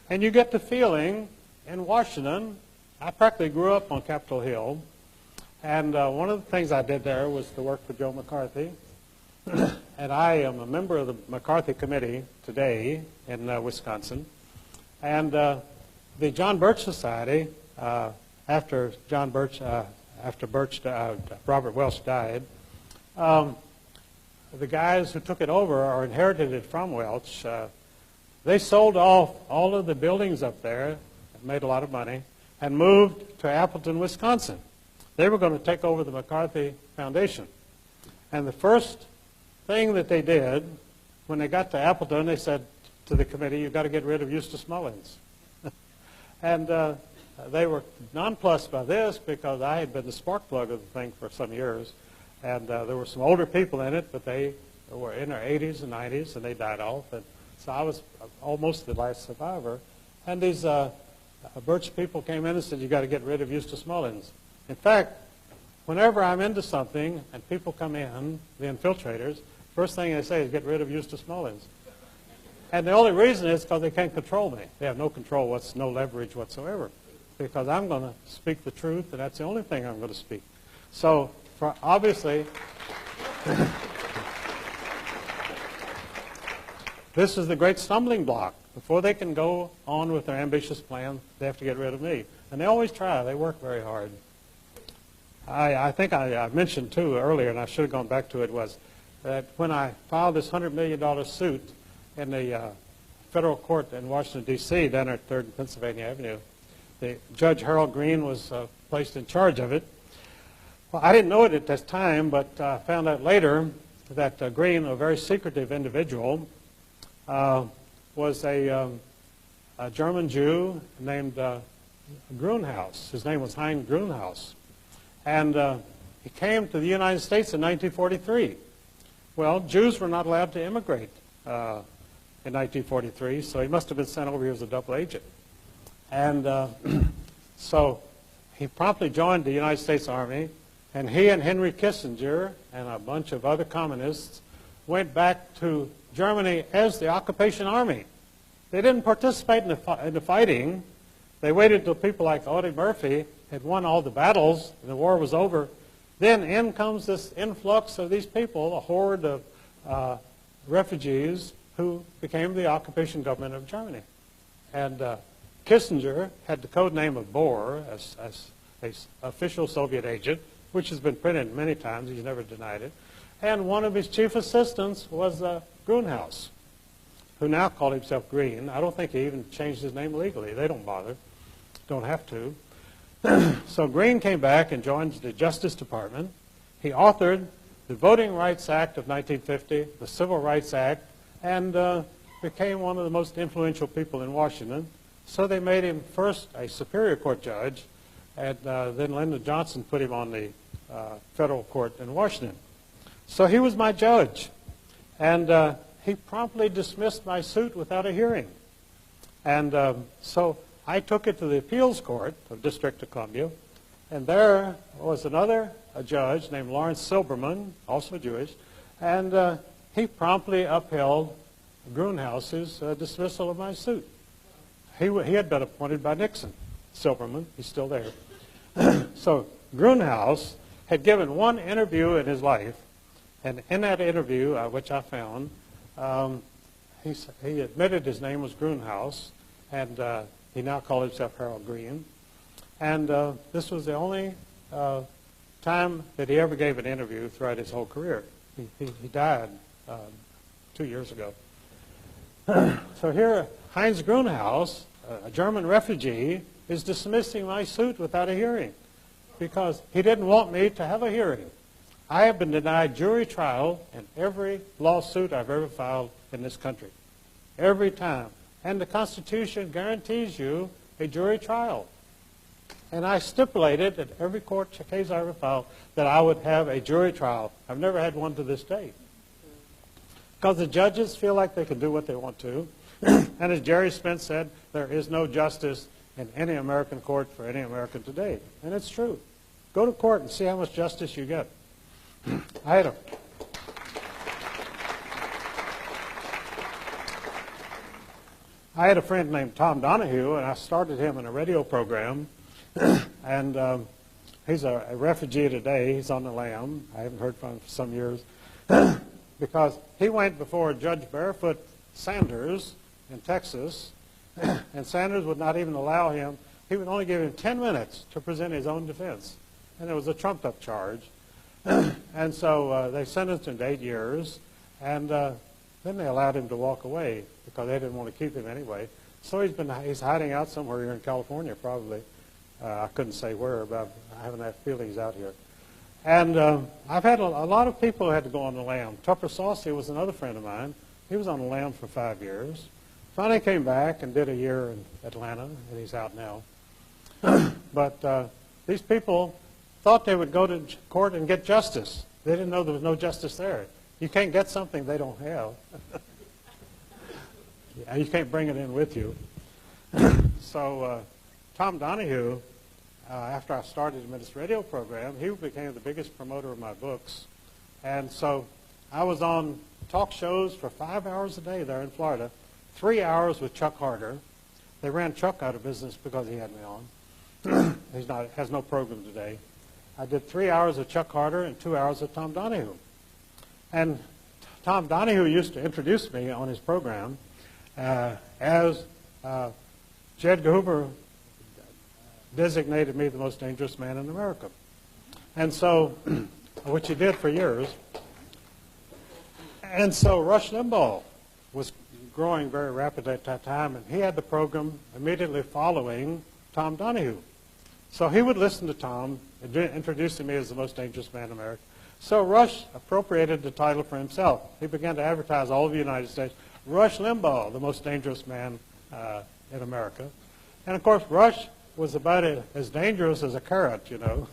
And you get the feeling in Washington, I practically grew up on Capitol Hill, and one of the things I did there was to work for Joe McCarthy. And I am a member of the McCarthy Committee today in Wisconsin. And the John Birch Society, after Robert Welch died, the guys who took it over or inherited it from Welch, they sold off all of the buildings up there, made a lot of money, and moved to Appleton, Wisconsin. They were going to take over the McCarthy Foundation. And the first thing that they did, when they got to Appleton, they said to the committee, you've got to get rid of Eustace Mullins. And they were nonplussed by this because I had been the spark plug of the thing for some years. And there were some older people in it, but they were in their 80s and 90s, and they died off. And so I was almost the last survivor. And these Birch people came in and said, you've got to get rid of Eustace Mullins. In fact, whenever I'm into something and people come in, the infiltrators, first thing they say is get rid of Eustace Mullins. And the only reason is because they can't control me. They have no control, no leverage whatsoever. Because I'm going to speak the truth, and that's the only thing I'm going to speak. So, obviously, this is the great stumbling block. Before they can go on with their ambitious plan, they have to get rid of me. And they always try. They work very hard. I think I mentioned, too, earlier, and I should have gone back to it, was that when I filed this $100 million suit in the federal court in Washington, D.C., down at 3rd and Pennsylvania Avenue, Judge Harold Green was placed in charge of it. Well, I didn't know it at that time, but I found out later that Green, a very secretive individual, was a German Jew named Grunhaus. His name was Hein Grunhaus. And he came to the United States in 1943. Well, Jews were not allowed to immigrate in 1943, so he must have been sent over here as a double agent. And so he promptly joined the United States Army, and he and Henry Kissinger and a bunch of other communists went back to Germany as the occupation army. They didn't participate in the fighting. They waited until people like Audie Murphy had won all the battles and the war was over. Then in comes this influx of these people, a horde of refugees who became the occupation government of Germany. And Kissinger had the code name of Bohr as an official Soviet agent, which has been printed many times. He's never denied it. And one of his chief assistants was Grunhaus, who now called himself Green. I don't think he even changed his name legally. They don't bother. Don't have to. So Green came back and joined the Justice Department. He authored the Voting Rights Act of 1950, the Civil Rights Act, and became one of the most influential people in Washington. So they made him first a Superior Court judge, and then Lyndon Johnson put him on the federal court in Washington. So he was my judge, and he promptly dismissed my suit without a hearing. And so I took it to the appeals court of District of Columbia, and there was another judge named Lawrence Silberman, also Jewish, and he promptly upheld Grunhaus's dismissal of my suit. He had been appointed by Nixon, Silberman. He's still there. So Grunhaus had given one interview in his life, and in that interview, which I found, he admitted his name was Grunhaus, and he now called himself Harold Green. And this was the only time that he ever gave an interview throughout his whole career. He died 2 years ago. So here, Heinz Grunhaus, a German refugee, is dismissing my suit without a hearing because he didn't want me to have a hearing. I have been denied jury trial in every lawsuit I've ever filed in this country, every time. And the Constitution guarantees you a jury trial. And I stipulated at every court case I ever filed that I would have a jury trial. I've never had one to this day. Because the judges feel like they can do what they want to. And as Jerry Spence said, there is no justice in any American court for any American today. And it's true. Go to court and see how much justice you get. I had a friend named Tom Donahue, and I started him in a radio program. And he's a refugee today. He's on the lam. I haven't heard from him for some years. Because he went before Judge Barefoot Sanders in Texas, and Sanders would not even allow him. He would only give him 10 minutes to present his own defense. And it was a trumped-up charge. And so they sentenced him to 8 years, and then they allowed him to walk away because they didn't want to keep him anyway. So he's hiding out somewhere here in California, probably. I couldn't say where, but I haven't had feelings out here. And I've had a lot of people who had to go on the lam. Tupper Saucy was another friend of mine. He was on the lam for 5 years. Finally came back and did a year in Atlanta, and he's out now. But these people thought they would go to court and get justice. They didn't know there was no justice there. You can't get something they don't have. Yeah, you can't bring it in with you. So Tom Donahue, after I started this radio program, he became the biggest promoter of my books. And so I was on talk shows for 5 hours a day there in Florida, 3 hours with Chuck Harder. They ran Chuck out of business because he had me on. He has no program today. I did 3 hours of Chuck Harder and 2 hours of Tom Donahue. And Tom Donahue used to introduce me on his program as J. Edgar Hoover designated me the most dangerous man in America. And so, which he did for years. And so Rush Limbaugh was growing very rapidly at that time, and he had the program immediately following Tom Donahue. So he would listen to Tom, introducing me as the most dangerous man in America. So Rush appropriated the title for himself. He began to advertise all over the United States, Rush Limbaugh, the most dangerous man in America. And of course, Rush was about as dangerous as a carrot, you know.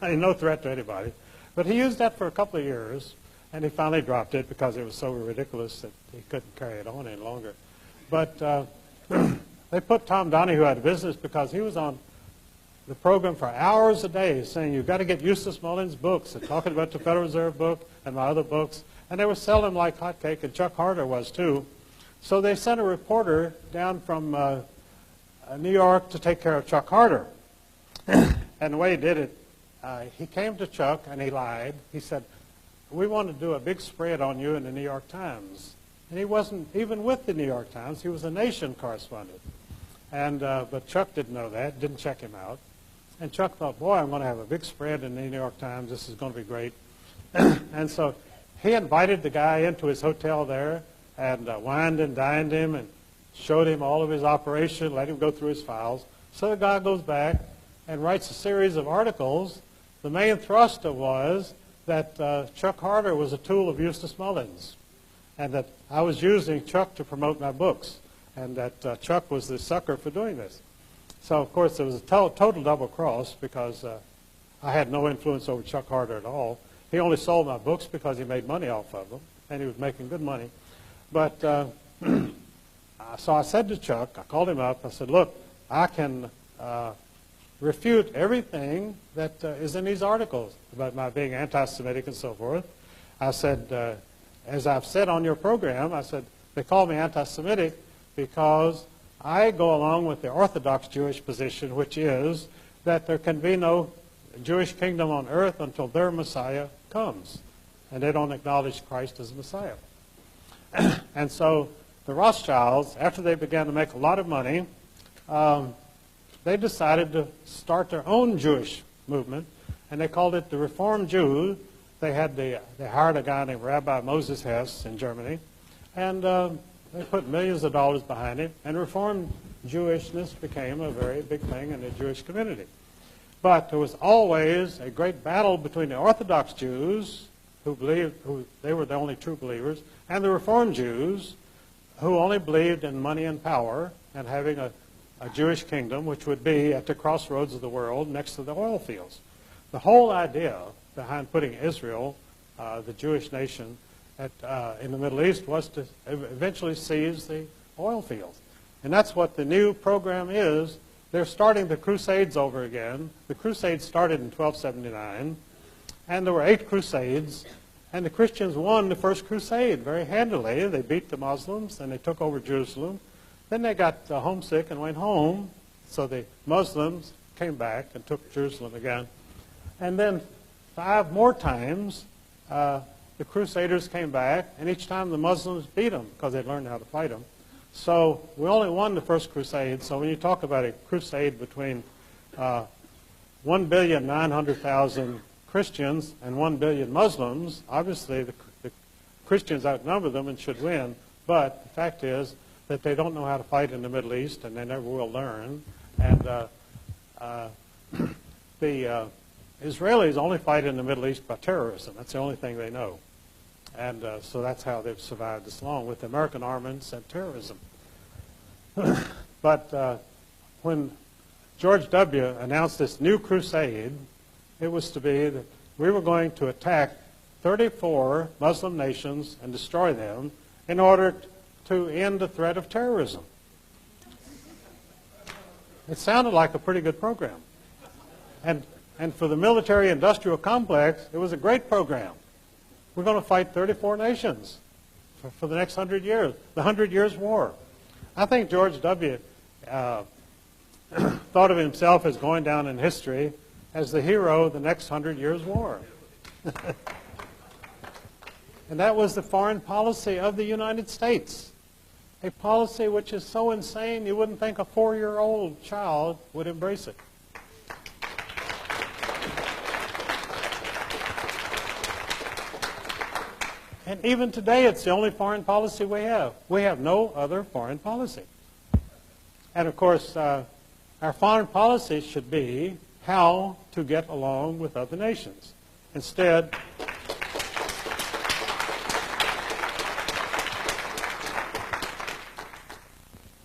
I mean, no threat to anybody. But he used that for a couple of years, and he finally dropped it because it was so ridiculous that he couldn't carry it on any longer. But they put Tom Donahue out of business because he was on the program for hours a day saying, you've got to get Eustace Mullins' books, and talking about the Federal Reserve book and my other books. And they were selling them like hotcake, and Chuck Harder was too. So they sent a reporter down from New York to take care of Chuck Harder. And the way he did it, he came to Chuck and he lied. He said, we want to do a big spread on you in the New York Times. And he wasn't even with the New York Times. He was a Nation correspondent. And but Chuck didn't know that, didn't check him out. And Chuck thought, boy, I'm going to have a big spread in the New York Times. This is going to be great. And so he invited the guy into his hotel there and wined and dined him and showed him all of his operation, let him go through his files. So the guy goes back and writes a series of articles. The main thrust was that Chuck Harder was a tool of Eustace Mullins, and that I was using Chuck to promote my books. and that Chuck was the sucker for doing this. So, of course, it was a total double cross because I had no influence over Chuck Harder at all. He only sold my books because he made money off of them, and he was making good money. But so I said to Chuck, I called him up, I said, look, I can refute everything that is in these articles about my being anti-Semitic and so forth. I said, as I've said on your program, I said, they call me anti-Semitic because I go along with the Orthodox Jewish position, which is that there can be no Jewish kingdom on earth until their Messiah comes. And they don't acknowledge Christ as Messiah. And so the Rothschilds, after they began to make a lot of money, they decided to start their own Jewish movement, and they called it the Reformed Jews. They hired a guy named Rabbi Moses Hess in Germany, and they put millions of dollars behind it, and Reformed Jewishness became a very big thing in the Jewish community. But there was always a great battle between the Orthodox Jews, who they were the only true believers, and the Reformed Jews, who only believed in money and power and having a Jewish kingdom, which would be at the crossroads of the world next to the oil fields. The whole idea behind putting Israel, the Jewish nation, in the Middle East was to eventually seize the oil fields. And that's what the new program is. They're starting the Crusades over again. The Crusades started in 1279, and there were 8 Crusades, and the Christians won the first Crusade very handily. They beat the Muslims, and they took over Jerusalem. Then they got homesick and went home, so the Muslims came back and took Jerusalem again. And then 5 more times, the Crusaders came back, and each time the Muslims beat them because they learned how to fight them. So we only won the first Crusade. So when you talk about a crusade between 1,900,000 Christians and 1 billion Muslims, obviously the Christians outnumber them and should win. But the fact is that they don't know how to fight in the Middle East, and they never will learn. And the Israelis only fight in the Middle East by terrorism. That's the only thing they know. And so that's how they've survived this long, with American armaments and terrorism. But when George W. announced this new crusade, it was to be that we were going to attack 34 Muslim nations and destroy them in order to end the threat of terrorism. It sounded like a pretty good program. And for the military-industrial complex, it was a great program. We're going to fight 34 nations for the next 100 years, the 100 Years' War. I think George W. thought of himself as going down in history as the hero of the next 100 Years' War. And that was the foreign policy of the United States, a policy which is so insane you wouldn't think a 4-year-old child would embrace it. And even today, it's the only foreign policy we have. We have no other foreign policy. And of course, our foreign policy should be how to get along with other nations. Instead,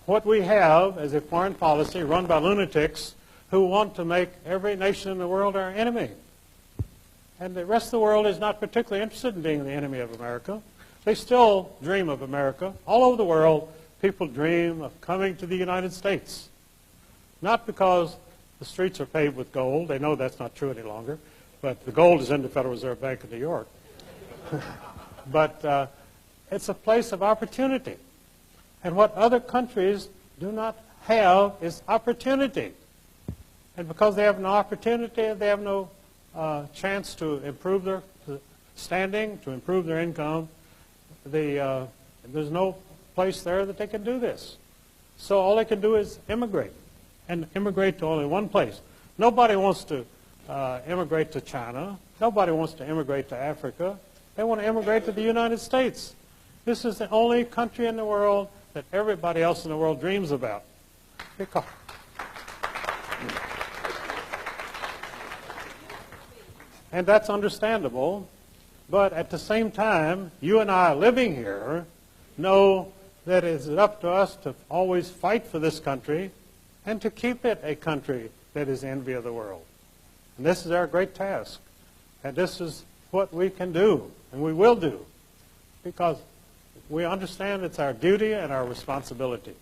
what we have is a foreign policy run by lunatics who want to make every nation in the world our enemy. And the rest of the world is not particularly interested in being the enemy of America. They still dream of America. All over the world, people dream of coming to the United States. Not because the streets are paved with gold. They know that's not true any longer. But the gold is in the Federal Reserve Bank of New York. But it's a place of opportunity. And what other countries do not have is opportunity. And because they have no opportunity, they have no chance to improve their standing, to improve their income. There's no place there that they can do this. So all they can do is immigrate, and immigrate to only one place. Nobody wants to immigrate to China. Nobody wants to immigrate to Africa. They want to immigrate to the United States. This is the only country in the world that everybody else in the world dreams about. Because and that's understandable, but at the same time, you and I living here know that it's up to us to always fight for this country and to keep it a country that is the envy of the world. And this is our great task. And this is what we can do, and we will do, because we understand it's our duty and our responsibility.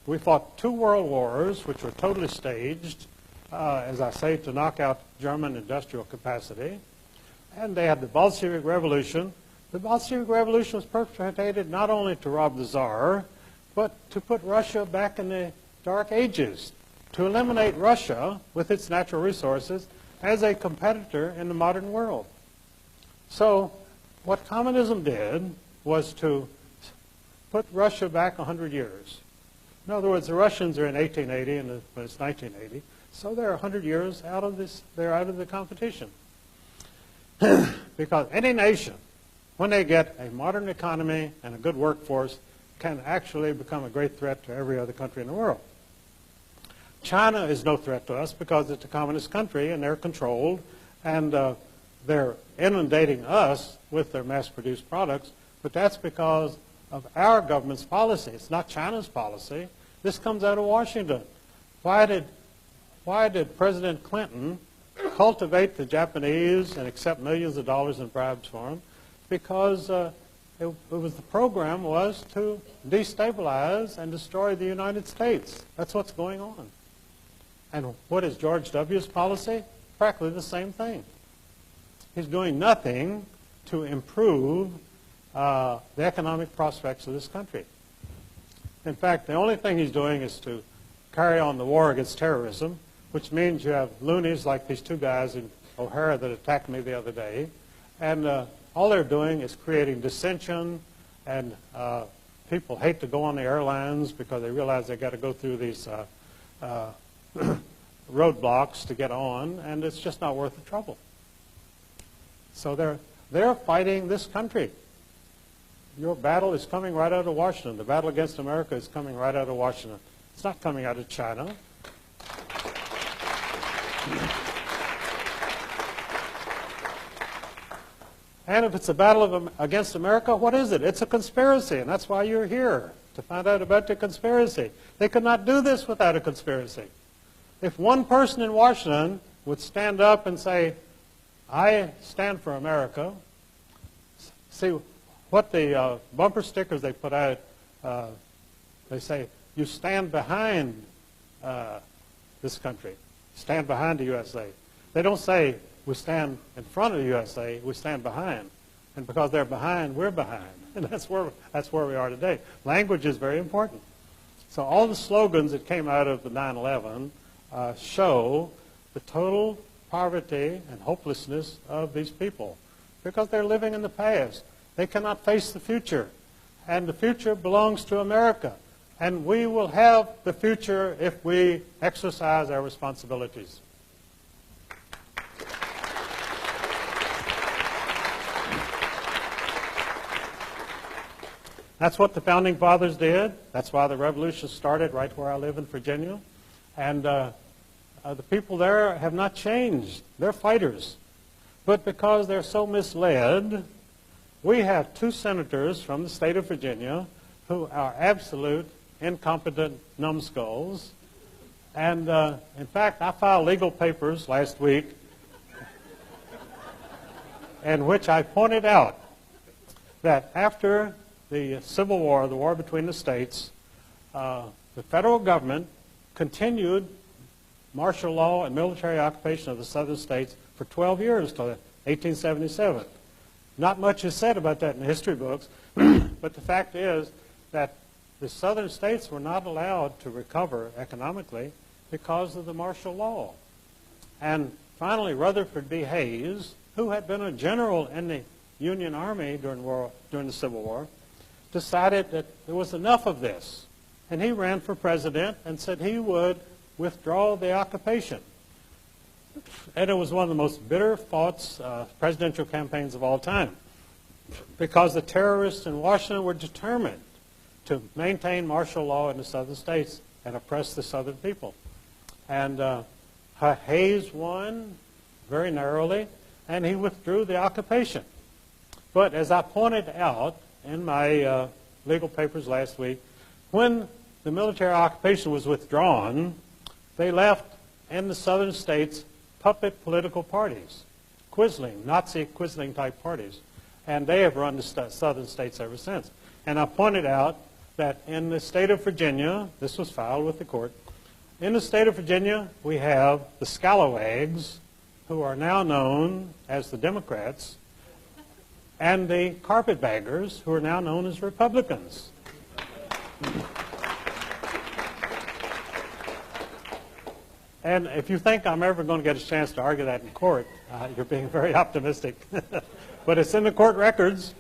We fought 2 world wars, which were totally staged, as I say, to knock out German industrial capacity. And they had the Bolshevik Revolution. The Bolshevik Revolution was perpetrated not only to rob the Tsar, but to put Russia back in the Dark Ages, to eliminate Russia with its natural resources as a competitor in the modern world. So what communism did was to put Russia back 100 years. In other words, the Russians are in 1880 and it's 1980, so they're 100 years out of this. They're out of the competition. Because any nation, when they get a modern economy and a good workforce, can actually become a great threat to every other country in the world. China is no threat to us because it's a communist country and they're controlled, and they're inundating us with their mass-produced products, but that's because of our government's policy. It's not China's policy. This comes out of Washington. Why did President Clinton cultivate the Japanese and accept millions of dollars in bribes for them? Because the program was to destabilize and destroy the United States. That's what's going on. And what is George W.'s policy? Practically the same thing. He's doing nothing to improve the economic prospects of this country. In fact, the only thing he's doing is to carry on the war against terrorism, which means you have loonies like these 2 guys in O'Hara that attacked me the other day, and all they're doing is creating dissension, and people hate to go on the airlines because they realize they've got to go through these roadblocks to get on, and it's just not worth the trouble. So they're fighting this country. Your battle is coming right out of Washington. The battle against America is coming right out of Washington. It's not coming out of China. And if it's a battle against America, what is it? It's a conspiracy, and that's why you're here, to find out about the conspiracy. They could not do this without a conspiracy. If one person in Washington would stand up and say, I stand for America, see what the bumper stickers they put out, they say, you stand behind this country, stand behind the USA. They don't say, we stand in front of the USA, we stand behind. And because they're behind, we're behind. And that's where we are today. Language is very important. So all the slogans that came out of the 9/11 show the total poverty and hopelessness of these people because they're living in the past. They cannot face the future. And the future belongs to America. And we will have the future if we exercise our responsibilities. That's what the Founding Fathers did. That's why the Revolution started right where I live in Virginia. And the people there have not changed. They're fighters. But because they're so misled, we have 2 senators from the state of Virginia who are absolute incompetent numbskulls. And in fact, I filed legal papers last week in which I pointed out that after the Civil War, the war between the states, the federal government continued martial law and military occupation of the southern states for 12 years till 1877. Not much is said about that in the history books, but the fact is that the southern states were not allowed to recover economically because of the martial law. And finally, Rutherford B. Hayes, who had been a general in the Union Army during the Civil War, decided that there was enough of this. And he ran for president and said he would withdraw the occupation. And it was one of the most bitter fought presidential campaigns of all time because the terrorists in Washington were determined to maintain martial law in the southern states and oppress the southern people. And Hayes won very narrowly, and he withdrew the occupation. But as I pointed out in my legal papers last week. When the military occupation was withdrawn, they left in the southern states puppet political parties, Quisling, Nazi Quisling type parties. And they have run the southern states ever since. And I pointed out that in the state of Virginia, this was filed with the court, in the state of Virginia we have the scalawags, who are now known as the Democrats, and the carpetbaggers, who are now known as Republicans. And if you think I'm ever going to get a chance to argue that in court, you're being very optimistic. But it's in the court records.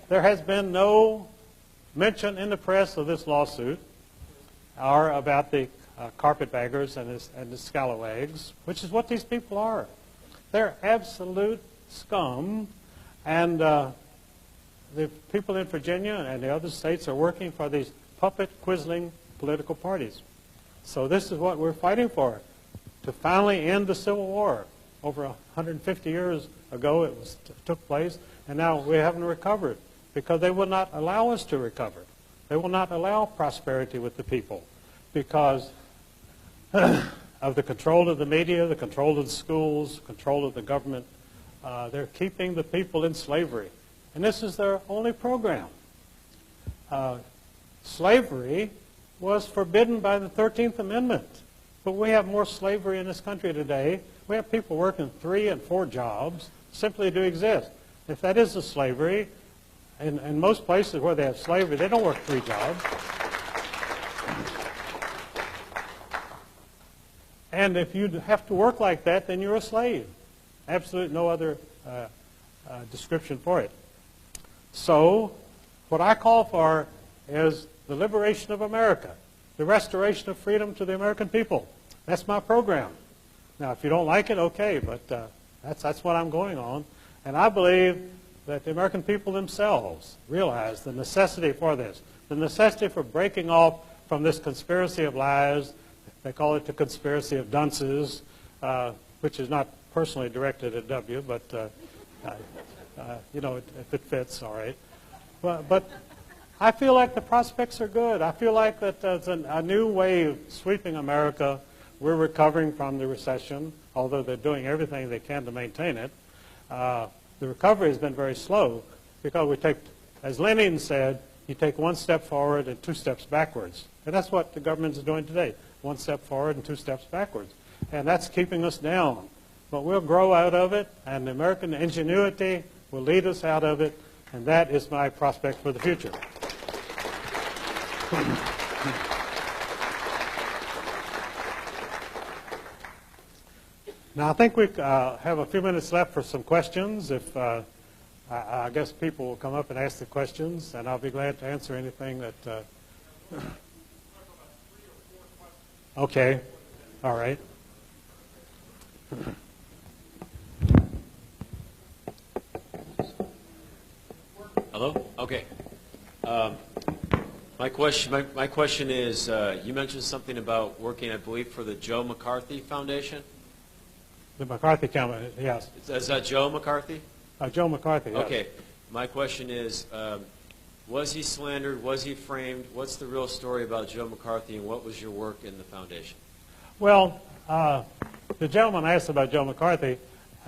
There has been no mention in the press of this lawsuit or about the carpetbaggers and the scalawags, which is what these people are. They're absolute scum. And the people in Virginia and the other states are working for these puppet Quisling political parties. So this is what we're fighting for, to finally end the Civil War. Over 150 years ago it took place, and now we haven't recovered because they will not allow us to recover. They will not allow prosperity with the people because of the control of the media, the control of the schools, control of the government. They're keeping the people in slavery. And this is their only program. Slavery was forbidden by the 13th Amendment. But we have more slavery in this country today. We have people working 3 and 4 jobs simply to exist. If that is a slavery, in most places where they have slavery, they don't work 3 jobs. And if you have to work like that, then you're a slave. Absolutely no other description for it. So what I call for is the liberation of America, the restoration of freedom to the American people. That's my program. Now, if you don't like it, okay, but that's what I'm going on. And I believe that the American people themselves realize the necessity for this, the necessity for breaking off from this conspiracy of lies. They call it the conspiracy of dunces, which is not personally directed at W, but you know, if it fits, all right. But I feel like the prospects are good. I feel like that there's a new wave sweeping America. We're recovering from the recession, although they're doing everything they can to maintain it. The recovery has been very slow because we take, as Lenin said, you take 1 step forward and 2 steps backwards. And that's what the government is doing today, 1 step forward and 2 steps backwards. And that's keeping us down. But we'll grow out of it, and the American ingenuity will lead us out of it, and that is my prospect for the future. Now, I think we have a few minutes left for some questions. If I guess people will come up and ask the questions, and I'll be glad to answer anything that... Okay. All right. Hello? Okay. My question is, you mentioned something about working, I believe, for the Joe McCarthy Foundation. The McCarthy Campaign, yes. Is that Joe McCarthy? Joe McCarthy, yes. Okay. My question is, was he slandered? Was he framed? What's the real story about Joe McCarthy, and what was your work in the foundation? Well, the gentleman asked about Joe McCarthy.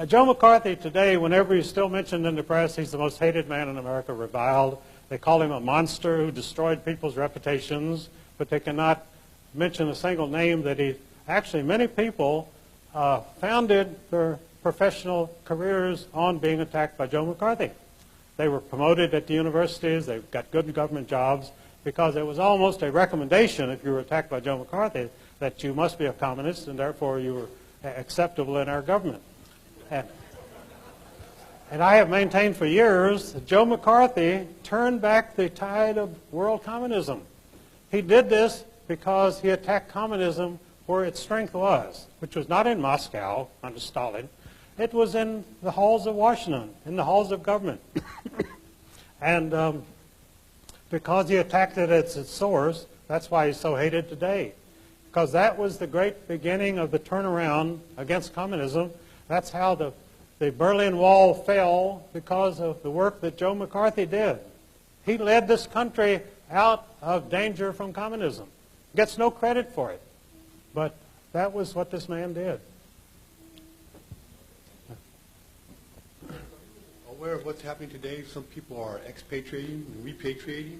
Joe McCarthy today, whenever he's still mentioned in the press, he's the most hated man in America, reviled. They call him a monster who destroyed people's reputations, but they cannot mention a single name that he... Actually, many people founded their professional careers on being attacked by Joe McCarthy. They were promoted at the universities. They got good government jobs because it was almost a recommendation if you were attacked by Joe McCarthy that you must be a communist and therefore you were acceptable in our government. And I have maintained for years that Joe McCarthy turned back the tide of world communism. He did this because he attacked communism where its strength was, which was not in Moscow under Stalin. It was in the halls of Washington, in the halls of government. And because he attacked it at its source, that's why he's so hated today. Because that was the great beginning of the turnaround against communism. That's how the Berlin Wall fell, because of the work that Joe McCarthy did. He led this country out of danger from communism. Gets no credit for it. But that was what this man did. Aware of what's happening today, some people are expatriating and repatriating.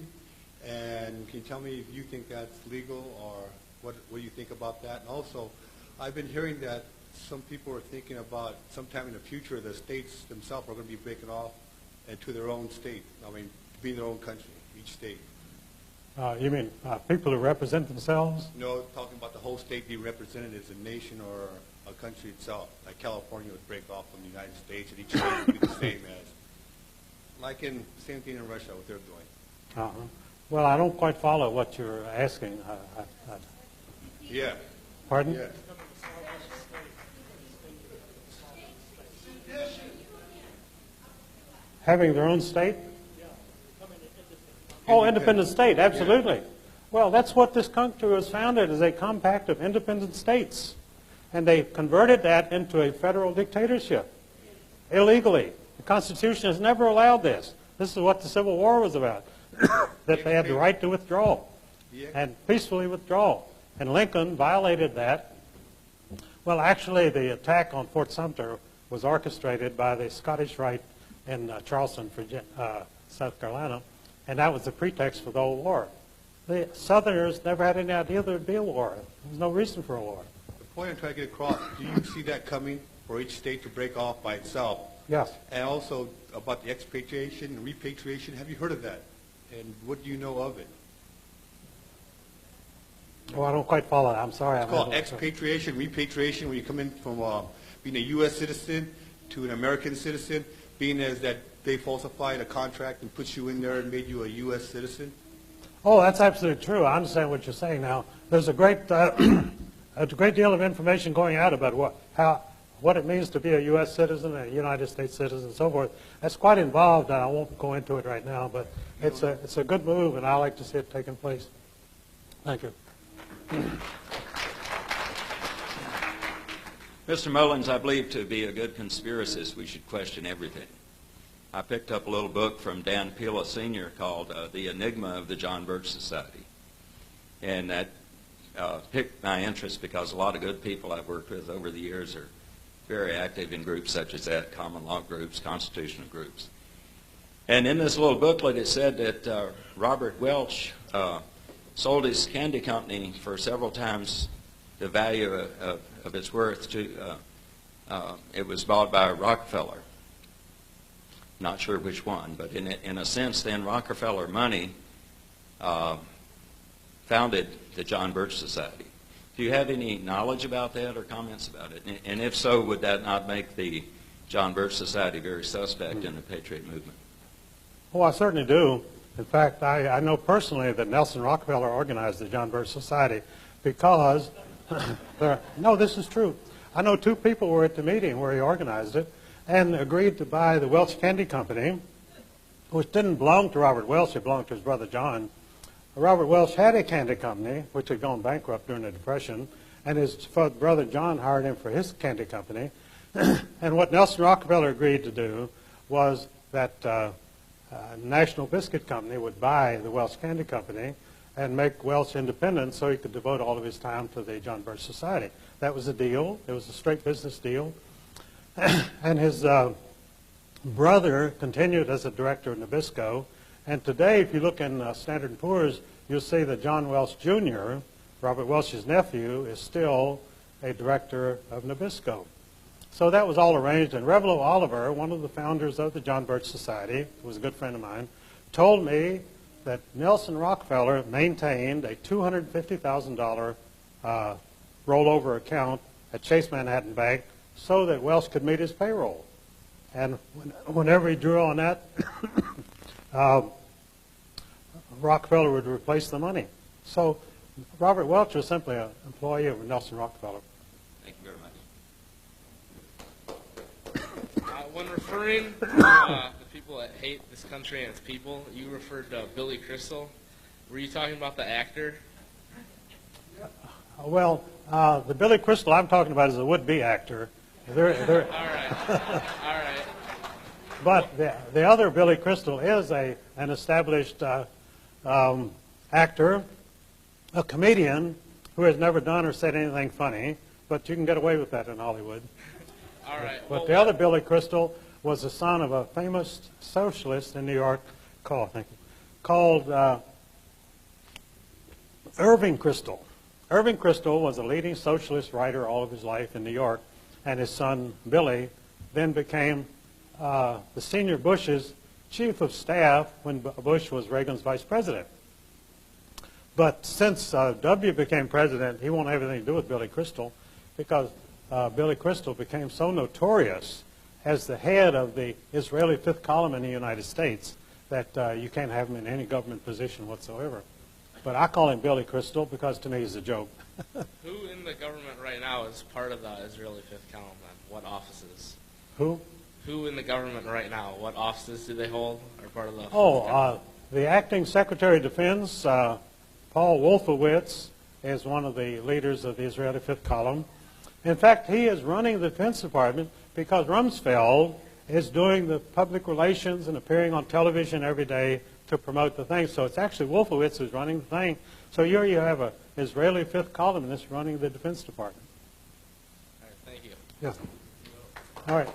And can you tell me if you think that's legal or what do you think about that? And also, I've been hearing that some people are thinking about sometime in the future the states themselves are going to be breaking off into their own state. I mean, to be their own country, each state. You mean people who represent themselves? No, talking about the whole state being represented as a nation or a country itself. Like California would break off from the United States, and each state would be the same as, like in same thing in Russia, what they're doing. Uh-huh. Well, I don't quite follow what you're asking. Yeah. Pardon? Yeah. Having their own state? Oh, independent state, absolutely. Well, that's what this country was founded, as a compact of independent states. And they converted that into a federal dictatorship, illegally. The Constitution has never allowed this. This is what the Civil War was about, that they had the right to withdraw, and peacefully withdraw. And Lincoln violated that. Well, actually, the attack on Fort Sumter was orchestrated by the Scottish Rite in Charleston, South Carolina, and that was the pretext for the whole war. The Southerners never had any idea there would be a war. There was no reason for a war. The point I'm trying to get across, do you see that coming for each state to break off by itself? Yes. And also about the expatriation and repatriation, have you heard of that? And what do you know of it? Oh, I don't quite follow that. I'm sorry. It's called expatriation, repatriation, when you come in from being a U.S. citizen to an American citizen, being as that they falsified a contract and put you in there and made you a U.S. citizen. Oh, that's absolutely true. I understand what you're saying now. There's a great deal of information going out about what it means to be a U.S. citizen, a United States citizen, and so forth. That's quite involved, and I won't go into it right now, but it's a good move, and I like to see it taking place. Thank you. Mr. Mullins, I believe to be a good conspiracist, we should question everything. I picked up a little book from Dan Pila Sr. called The Enigma of the John Birch Society. And that piqued my interest because a lot of good people I've worked with over the years are very active in groups such as that, common law groups, constitutional groups. And in this little booklet it said that Robert Welch sold his candy company for several times the value of its worth to, it was bought by Rockefeller. Not sure which one, but in a sense then Rockefeller money founded the John Birch Society. Do you have any knowledge about that or comments about it? And if so, would that not make the John Birch Society very suspect in the Patriot movement? Oh, I certainly do. In fact, I know personally that Nelson Rockefeller organized the John Birch Society because, no, this is true. I know two people were at the meeting where he organized it and agreed to buy the Welch Candy Company, which didn't belong to Robert Welch, it belonged to his brother John. Robert Welch had a candy company, which had gone bankrupt during the Depression, and his brother John hired him for his candy company. And what Nelson Rockefeller agreed to do was that National Biscuit Company would buy the Welch Candy Company and make Welch independent so he could devote all of his time to the John Birch Society. That was a deal. It was a straight business deal. And his brother continued as a director of Nabisco. And today, if you look in Standard & Poor's, you'll see that John Welch Jr., Robert Welch's nephew, is still a director of Nabisco. So that was all arranged. And Revelo Oliver, one of the founders of the John Birch Society, who was a good friend of mine, told me that Nelson Rockefeller maintained a $250,000 rollover account at Chase Manhattan Bank so that Welch could meet his payroll. And whenever he drew on that, Rockefeller would replace the money. So Robert Welch was simply an employee of Nelson Rockefeller. Thank you very much. When referring to the people that hate this country and its people, you referred to Billy Crystal. Were you talking about the actor? Well, the Billy Crystal I'm talking about is a would-be actor. All right. All right. But the other Billy Crystal is an established actor, a comedian who has never done or said anything funny, but you can get away with that in Hollywood. All right. But the other Billy Crystal was the son of a famous socialist in New York called Irving Kristol. Irving Kristol was a leading socialist writer all of his life in New York, and his son Billy then became the senior Bush's chief of staff when Bush was Reagan's vice president. But since W became president, he won't have anything to do with Billy Crystal, because Billy Crystal became so notorious as the head of the Israeli fifth column in the United States that you can't have him in any government position whatsoever. But I call him Billy Crystal because to me he's a joke. Who in the government right now is part of the Israeli fifth column then? What offices? Who? Who in the government right now? What offices do they hold? Are part of the The acting Secretary of Defense, Paul Wolfowitz, is one of the leaders of the Israeli fifth column. In fact, he is running the Defense Department because Rumsfeld is doing the public relations and appearing on television every day to promote the thing. So it's actually Wolfowitz who's running the thing. So here you have an Israeli fifth columnist running the Defense Department. All right, thank you. Yeah. All right.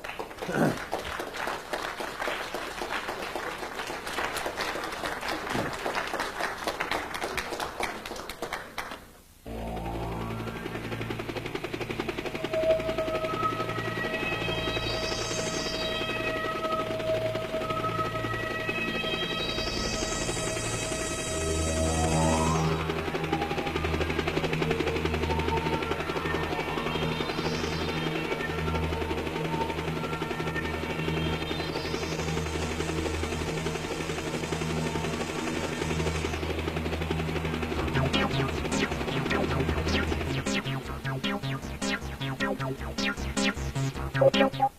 Thank you.